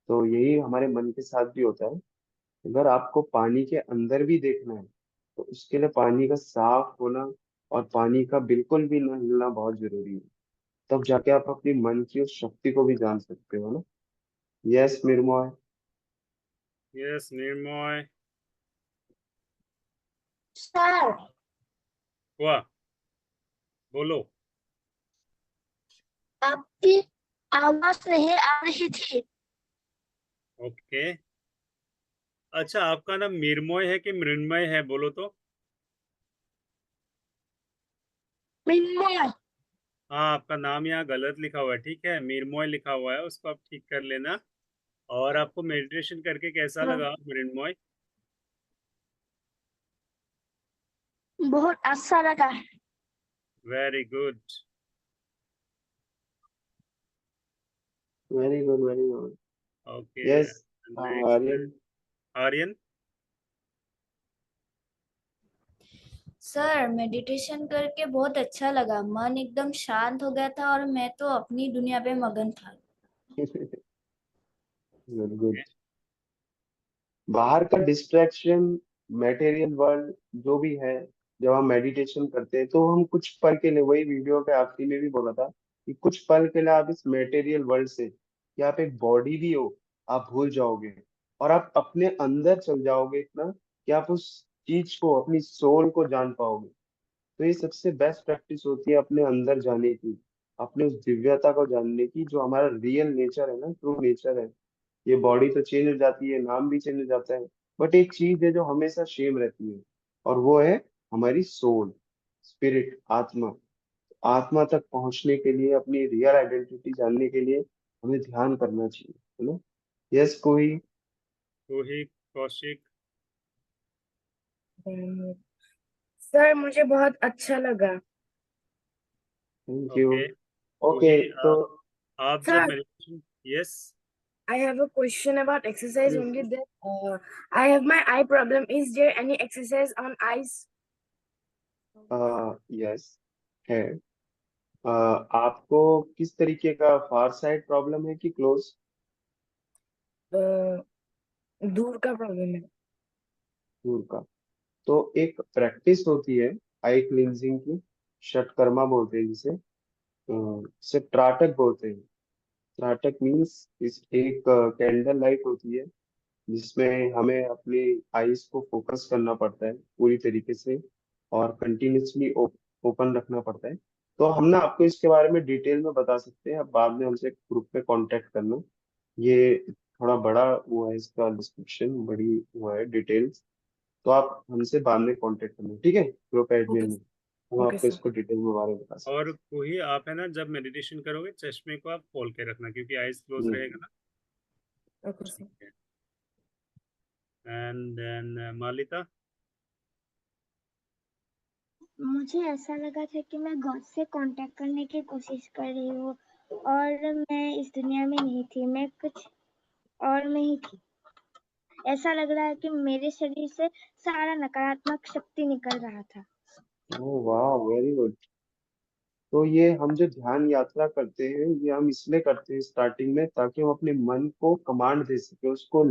तो यही हमारे मन के साथ भी होता है। अगर आपको पानी के अंदर भी देखना है तो उसके लिए पानी का साफ होना और पानी का बिल्कुल भी न हिलना बहुत जरूरी है। तब जाके आप अपनी मन की उस शक्ति को भी जान सकते हो ना। Yes Mrinmoy. Yes Nirmay. Sir हुआ, बोलो। आपकी आवाज नहीं आ रही थी। ओके, अच्छा, आपका नाम मिर्मय है कि मृण्मय है बोलो तो? मिन्मय। हाँ, आपका नाम यहाँ गलत लिखा हुआ है, ठीक है, मिर्मय लिखा हुआ है, उसको आप ठीक कर लेना। और आपको मेडिटेशन करके कैसा हाँ, लगा मृण्मय? बहुत अच्छा लगा। Very good. Very good very good. Okay, yes next Aryan. Aryan. Sir meditation करके बहुत अच्छा लगा, मन एकदम शांत हो गया था और मैं तो अपनी दुनिया पे मगन था। Good good. बाहर का डिस्ट्रैक्शन, मटेरियल वर्ल्ड जो भी है, जब हम मेडिटेशन करते हैं तो हम कुछ पल के लिए, वही वीडियो के आखिरी में भी बोला था कि कुछ पल के लिए आप इस मटेरियल वर्ल्ड से, कि आप एक बॉडी भी हो, आप भूल जाओगे और आप अपने अंदर चल जाओगे इतना कि आप उस चीज को, अपनी सोल को जान पाओगे। तो ये सबसे बेस्ट प्रैक्टिस होती है अपने अंदर जाने की, अपने उस दिव्यता को जानने की, जो हमारा रियल नेचर है ना, ट्रू नेचर है। ये बॉडी तो चेंज हो जाती है, नाम भी चेंज हो जाता है, बट एक चीज है जो हमेशा सेम रहती है, और वो है हमारी सोल, स्पिरिट, आत्मा। आत्मा तक पहुंचने के लिए, अपनी रियल आइडेंटिटी जानने के लिए हमें ध्यान करना चाहिए, है ना। यस, कोई। कोही, कौशिक। सर मुझे बहुत अच्छा लगा। Thank you. ओके ओके, कोही, तो आप जब sir meditation, yes, I have a question about exercise yes, only that I have my eye problem. Is there any exercise on eyes? Yes है। आपको किस तरीके का, फार साइड प्रॉब्लम है कि क्लोज? दूर का प्रॉब्लम है। दूर का। तो एक प्रैक्टिस होती है आई क्लिनजिंग की, षटकर्मा बोलते हैं जिसे, इसे त्राटक बोलते हैं। त्राटक मीन्स इस एक कैंडल लाइट होती है जिसमें हमें अपनी आईज को फोकस करना पड़ता है पूरी तरीके से, और कंटिन्यूसली ओपन रखना पड़ता है। तो हम ना आपको इसके बारे में डिटेल में बता सकते हैं, अब बाद में हमसे ग्रुप में कांटेक्ट करना। ये थोड़ा बड़ा वो है, इसका डिस्क्रिप्शन बड़ी वो है, डिटेल्स। तो आप हमसे बाद में कांटेक्ट करना, ठीक है, ग्रुप एडमिन ओके में। हम ओके आपको सर। इसको डिटेल में बारे में बता सकते और कोही आप है ना, जब मेडिटेशन करोगे चश्मे को आप खोल के रखना, क्योंकि आईज क्लोज हैं। रहेगा ना। Okay sir. एंड देन मालिका। मुझे ऐसा लगा था कि मैं गॉड से कांटेक्ट करने की कोशिश कर रही हूँ और मैं इस दुनिया में नहीं थी, मैं कुछ और में ही थी। ऐसा लग रहा है कि मेरे शरीर से सारा नकारात्मक शक्ति निकल रहा था। ओह वाह, वेरी गुड। तो ये हम जो ध्यान यात्रा करते हैं, ये हम इसलिए करते हैं स्टार्टिंग में, ताकि हम अपने मन को कमांड दे सके, उसको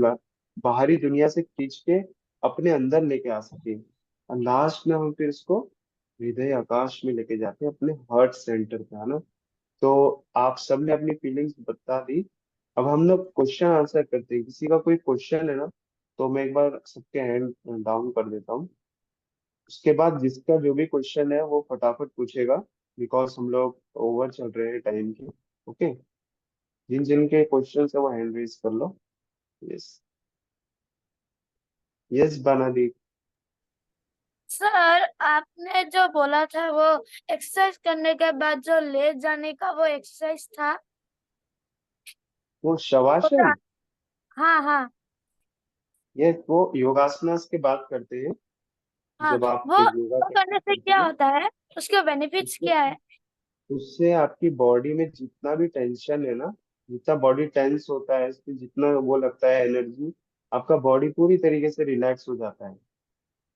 बाहरी दुनिया से खींच के अपने अंदर लेके आ सके, और लास्ट में हम फिर इसको हृदय आकाश में लेके जाते हैं, अपने हार्ट सेंटर पे, है ना। तो आप सबने अपनी फीलिंग्स बता दी। अब हम लोग क्वेश्चन आंसर करते हैं, किसी का कोई क्वेश्चन है ना, तो मैं एक बार सबके हैंड डाउन कर देता हूँ। उसके बाद जिसका जो भी क्वेश्चन है वो फटाफट पूछेगा, बिकॉज हम लोग ओवर चल रहे हैं टाइम के। ओके, जिन जिन के क्वेश्चन है वो हैंड रेज कर लो। यस, यस बनादी। सर आपने जो बोला था वो एक्सरसाइज करने के बाद जो ले जाने का वो एक्सरसाइज था। वो वो शवासन। हाँ हाँ यस, वो योगासनास की बात करते हैं, हाँ। जब आप वो योगा वो करने से करते क्या हैं होता है, उसके बेनिफिट्स उससे क्या है? उससे आपकी बॉडी में जितना भी टेंशन है ना, जितना बॉडी टेंस होता है, इसमें जितना वो लगता है एनर्जी, आपका बॉडी पूरी तरीके से रिलैक्स हो जाता है,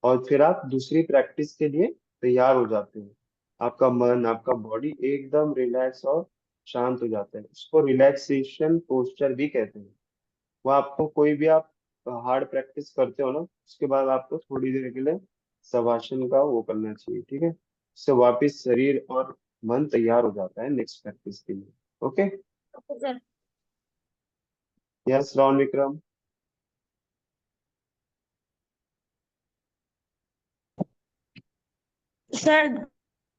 और फिर आप दूसरी प्रैक्टिस के लिए तैयार हो जाते हैं। आपका मन, आपका बॉडी एकदम रिलैक्स और शांत हो जाता है। उसको रिलैक्सेशन पोस्चर भी कहते हैं। वो आपको कोई भी आप हार्ड प्रैक्टिस करते हो ना, उसके बाद आपको थोड़ी देर के लिए शवासन का वो करना चाहिए, ठीक है। उससे वापस शरीर और मन तैयार हो जाता है नेक्स्ट प्रैक्टिस के लिए। Okay. Okay sir. Yes round Vikram. Sir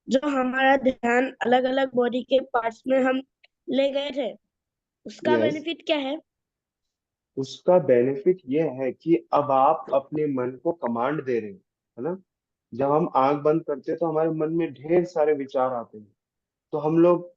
जो हमारा ध्यान अलग अलग बॉडी के पार्ट्स में हम ले गए थे, उसका यस, बेनिफिट क्या है? उसका बेनिफिट ये है कि अब आप अपने मन को कमांड दे रहे हैं, है ना। जब हम आंख बंद करते हैं तो हमारे मन में ढेर सारे विचार आते हैं, तो हम लोग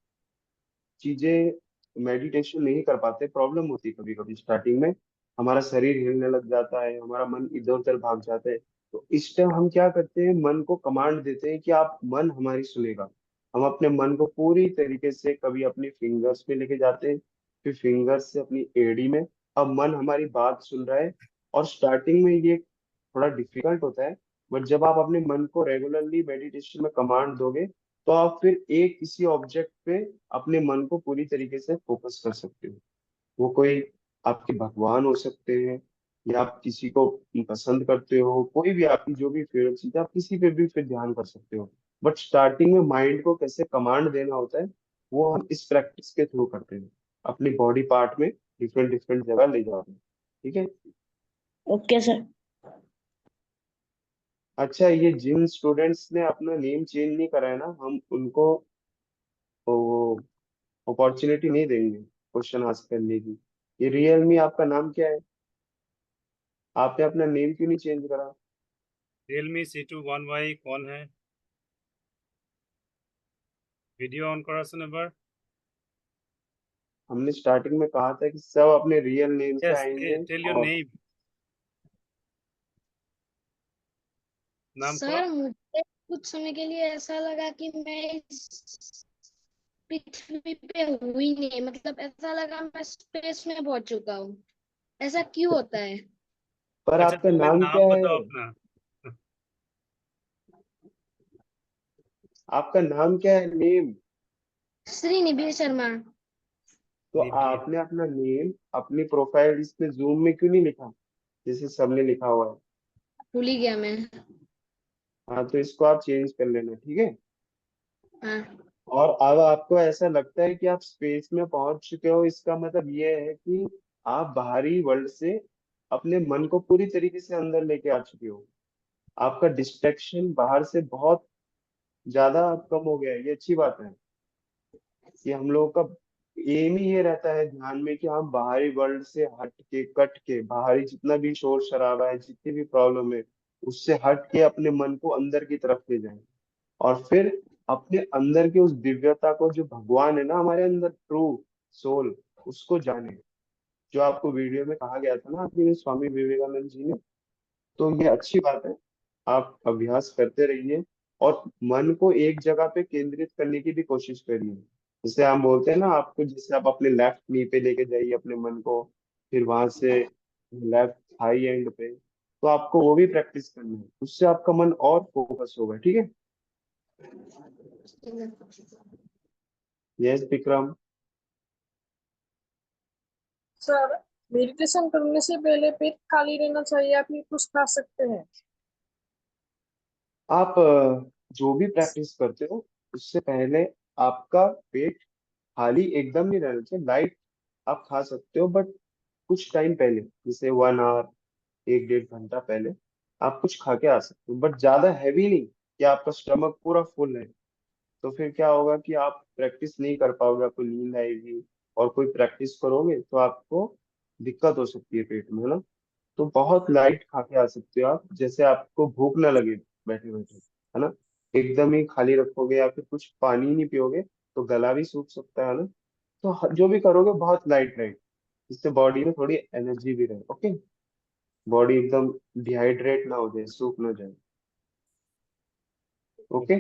चीजें मेडिटेशन नहीं कर पाते, प्रॉब्लम होती है कभी कभी स्टार्टिंग में। हमारा शरीर हिलने लग जाता है, हमारा मन इधर उधर भाग जाता है। तो इस टाइम हम क्या करते हैं, मन को कमांड देते हैं कि आप, मन हमारी सुनेगा। हम अपने मन को पूरी तरीके से कभी अपनी फिंगर्स में लेके जाते हैं, फिर फिंगर्स से अपनी एड़ी में। अब मन हमारी बात सुन रहा है, और स्टार्टिंग में ये थोड़ा डिफिकल्ट होता है, बट जब आप अपने मन को रेगुलरली मेडिटेशन में कमांड दोगे तो आप फिर एक किसी ऑब्जेक्ट पे अपने मन को पूरी तरीके से फोकस कर सकते हो। वो कोई आपके भगवान हो सकते हैं, या आप किसी को पसंद करते हो, कोई भी आपकी जो भी फेवरेट चीज है, आप किसी पे भी फिर ध्यान कर सकते हो। बट स्टार्टिंग में माइंड को कैसे कमांड देना होता है वो हम इस प्रैक्टिस के थ्रू करते हैं, अपनी बॉडी पार्ट में डिफरेंट डिफरेंट जगह ले जाते हैं। ठीक है। Okay sir. अच्छा, ये जिन स्टूडेंट्स ने अपना नेम चेंज नहीं करा है ना, हम उनको वो अपॉर्चुनिटी नहीं देंगे क्वेश्चन आंसर करने की। ये रियल में आपका नाम क्या है? आपने अपना नेम क्यों नहीं चेंज करा? Realme C21Y कौन है? वीडियो ऑन करा सुन एबार। हमने स्टार्टिंग में कहा था कि सब अपने रियल नेम से यस, आएंगे। टेल योर और नेम। नाम सर कहो। मुझे कुछ समय के लिए ऐसा लगा कि मैं इस पृथ्वी पे हुई नहीं, मतलब ऐसा लगा मैं स्पेस में पहुंच चुका हूँ। ऐसा क्यों होता है? पर अच्छा, आपका पहले नाम क्या नाम बताओ है? अपना। आपका नाम क्या है, नेम? श्री निबिर शर्मा। तो निबिर। आपने अपना नेम अपनी प्रोफाइल इसमें जूम में क्यों नहीं लिखा जैसे सबने लिखा हुआ है? भूल ही गया मैं। हाँ, तो इसको आप चेंज कर लेना, ठीक है। हाँ। और अब आपको ऐसा लगता है कि आप स्पेस में पहुंच चुके हो, इसका मतलब ये है कि आप बाहरी वर्ल्ड से अपने मन को पूरी तरीके से अंदर लेके आ चुके हो। आपका डिस्ट्रैक्शन बाहर से बहुत ज्यादा कम हो गया है। ये अच्छी बात है कि हम लोगों का एम ही ये रहता है ध्यान में कि हम बाहरी वर्ल्ड से हट के, कट के, बाहरी जितना भी शोर शराबा है, जितनी भी प्रॉब्लम है, उससे हट के अपने मन को अंदर की तरफ ले जाएं। और फिर अपने अंदर की उस दिव्यता को, जो भगवान है ना हमारे अंदर, ट्रू सोल, उसको जाने। जो आपको वीडियो में कहा गया था ना आपके स्वामी विवेकानंद जी ने, तो ये अच्छी बात है। आप अभ्यास करते रहिए और मन को एक जगह पे केंद्रित करने की भी कोशिश करिए। जैसे हम बोलते हैं ना, आपको जैसे आप अपने लेफ्ट नी पे लेके जाइए अपने मन को, फिर वहां से लेफ्ट थाई एंड पे, तो आपको वो भी प्रैक्टिस करनी है। उससे आपका मन और फोकस होगा। ठीक है। यस विक्रम। सर, मेडिटेशन करने से पहले पेट खाली रहना चाहिए या फिर कुछ खा सकते हैं? आप जो भी प्रैक्टिस करते हो उससे पहले आपका पेट खाली एकदम नहीं रहना चाहिए। लाइट आप खा सकते हो, बट कुछ टाइम पहले, जैसे 1 आवर, 1 डेढ़ घंटा पहले आप कुछ खा के आ सकते हो, बट ज्यादा हैवी नहीं कि आपका स्टमक पूरा फुल है। तो फिर क्या होगा कि आप प्रैक्टिस नहीं कर पाओगे, आपको नींद आएगी। और कोई प्रैक्टिस करोगे तो आपको दिक्कत हो सकती है पेट में, है ना। तो बहुत लाइट खा के आ सकते हो आप, जैसे आपको भूख ना लगे बैठे बैठे, है ना। एकदम ही खाली रखोगे या फिर कुछ पानी नहीं पियोगे तो गला भी सूख सकता है ना। तो जो भी करोगे बहुत लाइट लाइट, जिससे बॉडी में थोड़ी एनर्जी भी रहे। ओके। बॉडी एकदम डिहाइड्रेट ना हो जाए, सूख ना जाए। ओके।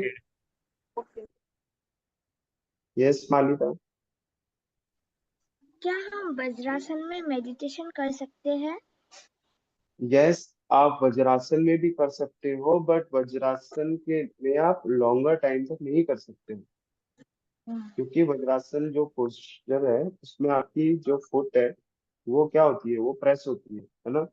ओके। यस मालिका। क्या हम वज्रासन में मेडिटेशन कर सकते हैं? यस, आप वज्रासन में भी कर सकते हो, बट वज्रासन के में आप लॉन्गर टाइम तक नहीं कर सकते, क्योंकि वज्रासन जो पोस्चर है उसमें आपकी जो फुट है वो क्या होती है, वो प्रेस होती है ना।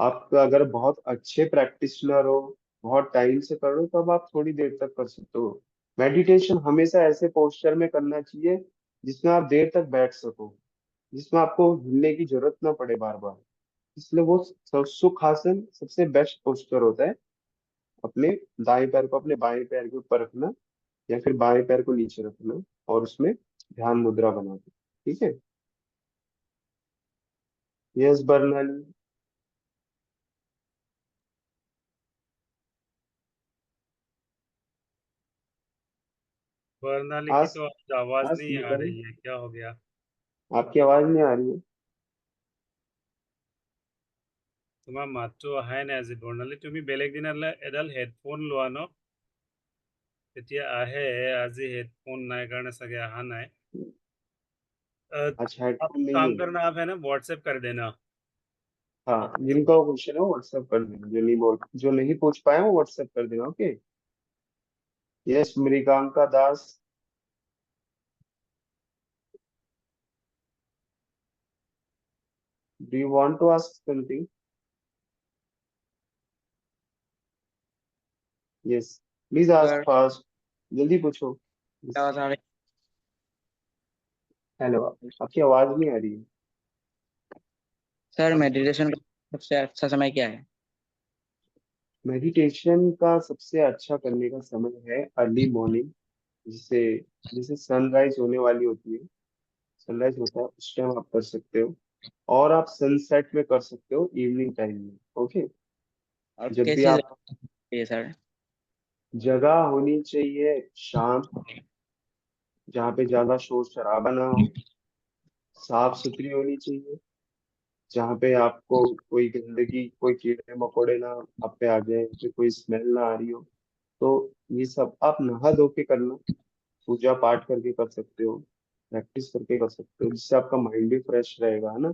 आप अगर बहुत अच्छे प्रैक्टिशनर हो, बहुत टाइम से कर रहे हो, तब आप थोड़ी देर तक कर सकते हो। मेडिटेशन हमेशा ऐसे पोस्चर में करना चाहिए जिसमें आप देर तक बैठ सको, जिसमें आपको हिलने की जरूरत ना पड़े बार बार। इसलिए वो सुखासन सबसे बेस्ट पोस्चर होता है। अपने दाएं पैर को अपने बाएं पैर के ऊपर रखना, या फिर बाएं पैर को नीचे रखना, और उसमें ध्यान मुद्रा बना दो। ठीक है। यस बर्नाली। बर्नाली की आज तो आज आवाज आज नहीं आ निकल, रही है, क्या हो गया? आपकी आवाज नहीं आ रही है। তোমাৰ মাতটো অহাই নাই আজি বৰ্ণালী। তুমি বেলেগ দিনালে এডাল হেডফোন লোৱা ন, তেতিয়া আহে। আজি হেডফोन নাই কাৰণে চাগে अहा নাই। अच्छा, आप हेडफोन नहीं काम है। करना, आप है ना व्हाट्सएप कर देना। हाँ, जिनका क्वेश्चन है वो व्हाट्सएप कर देना, जो नहीं पूछ पाए वो व्हाट्सएप कर देना। Okay. Yes, Mriganka Das. Do you want to ask something? Yes, please ask fast, जल्दी पूछो। हेलो, आपकी आवाज नहीं आ रही है। सर मेडिटेशन का सबसे अच्छा समय क्या है? मेडिटेशन का सबसे अच्छा करने का समय है अर्ली मॉर्निंग, जिसे जिसे सनराइज होने वाली होती है, सनराइज होता है उस टाइम आप कर सकते हो, और आप सनसेट में कर सकते हो इवनिंग टाइम में। ओके। और जब भी कैसी आप, जगह है सर? जगह होनी चाहिए शांत, जहाँ पे ज्यादा शोर शराबा ना हो, साफ सुथरी होनी चाहिए, जहाँ पे आपको कोई गंदगी, कोई कीड़े मकोड़े ना आप पे आ जाए, फिर कोई स्मेल ना आ रही हो। तो ये सब आप नहा धो के करना, पूजा पाठ करके कर सकते हो, प्रैक्टिस करके कर सकते हो, जिससे आपका माइंड भी फ्रेश रहेगा, है ना।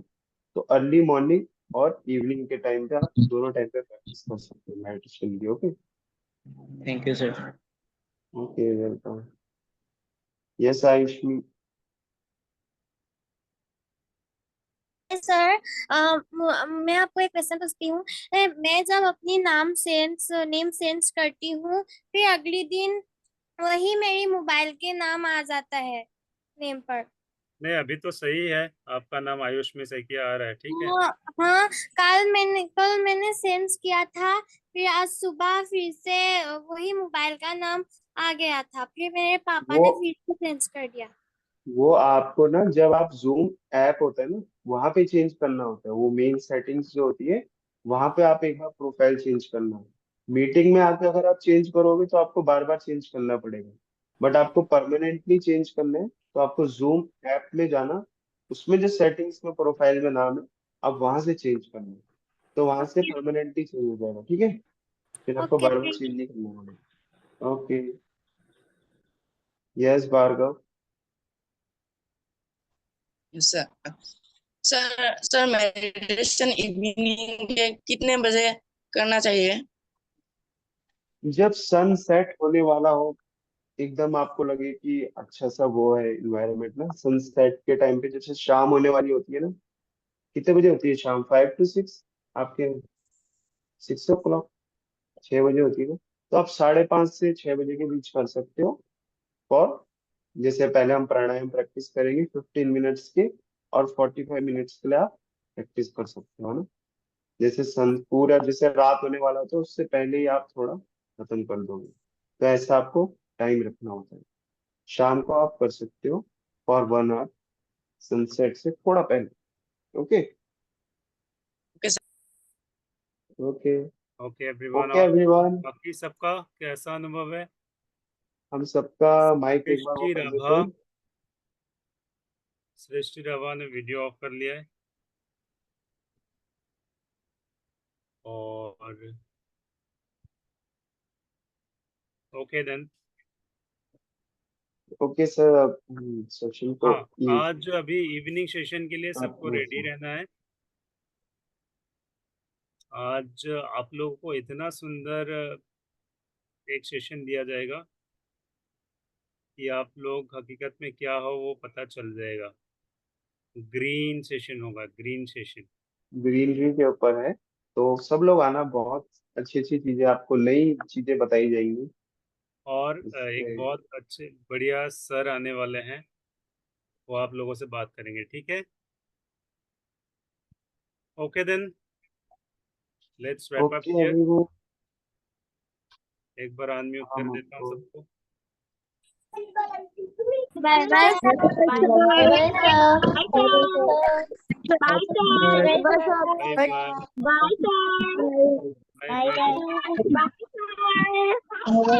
तो अर्ली मॉर्निंग और इवनिंग के टाइम पे आप दोनों टाइम पे प्रैक्टिस कर सकते हो मेडिटेशन की। Okay. Thank you sir. Okay, welcome. Yes Ayushmi. Sir मैं आपको एक क्वेश्चन पूछती हूँ। मैं जब अपनी नेम सेंस करती हूँ, फिर अगले दिन वही मेरी मोबाइल के नाम आ जाता है नेम पर। नहीं, अभी तो सही है, आपका नाम आयुष में सही किया आ रहा है, ठीक है। हाँ, कल मैंने सेंस किया था, फिर आज सुबह फिर से वही मोबाइल का नाम आ गया था, फिर मेरे पापा ने वो फिर से सेंस कर दिया। वो आपको ना, जब आप जूम ऐप होता है ना, वहां पे चेंज करना होता है। वो मेन सेटिंग्स जो होती है, वहां पे आप एक बार प्रोफाइल चेंज करना है। मीटिंग में आके अगर आप चेंज करोगे तो आपको बार बार चेंज करना पड़ेगा, बट आपको परमानेंटली चेंज करना है तो आपको जूम ऐप में जाना, उसमें जो सेटिंग्स में प्रोफाइल में नाम है, आप वहां से चेंज करना है, तो वहां से परमानेंटली चेंज हो जाएगा। ठीक है, फिर आपको ओके, बार बार चेंज नहीं करना पड़ेगा। Okay. Yes Bhargav. Sir sir meditation evening के कितने बजे करना चाहिए? जब सन सेट होने वाला हो, एकदम आपको लगे कि अच्छा सा वो है इन्वायरमेंट ना, सनसेट के टाइम पे जैसे शाम होने वाली होती है ना, कितने बजे होती है शाम? 5 to 6 आपके? 6 o'clock, 6 बजे होती है ना, तो आप 5:30 से 6 बजे के बीच कर सकते हो। और जैसे पहले हम प्राणायाम प्रैक्टिस करेंगे 15 मिनट्स के, और 45 मिनट्स के लिए आप प्रैक्टिस कर सकते हो, है ना। जैसे सन पूरा जैसे रात होने वाला हो, तो उससे पहले ही आप थोड़ा खत्म कर दोगे, तो ऐसा आपको टाइम रखना होता है। शाम को आप कर सकते हो फॉर 1 आवर, सनसेट से थोड़ा पहले। Okay. Okay sir. Okay. Okay everyone. Okay और एवरीवन, बाकी सबका कैसा अनुभव है? हम सबका माइक एक बार वो सृष्टि कर देते राभा हैं। सृष्टि राभा ने वीडियो ऑफ कर लिया है। और ओके देन। ओके सर, अब सेशन को हाँ, आज अभी इवनिंग सेशन के लिए सबको रेडी रहना है। आज आप लोगों को इतना सुंदर एक सेशन दिया जाएगा कि आप लोग हकीकत में क्या हो वो पता चल जाएगा। ग्रीन सेशन होगा, ग्रीन सेशन। ग्रीनरी के ऊपर है, तो सब लोग आना, बहुत अच्छी अच्छी चीजें, आपको नई चीजें बताई जाएंगी और एक इससे। बहुत अच्छे बढ़िया सर आने वाले हैं, वो आप लोगों से बात करेंगे, ठीक है। Okay then, let's wrap up okay here. Everyone, एक बार अनम्यूट कर हम देता हूँ आपको सबको। Bye bye sir. Bye bye sir. Bye, sir. Bye Bye, bye sir. Bye bye. Bye, sir.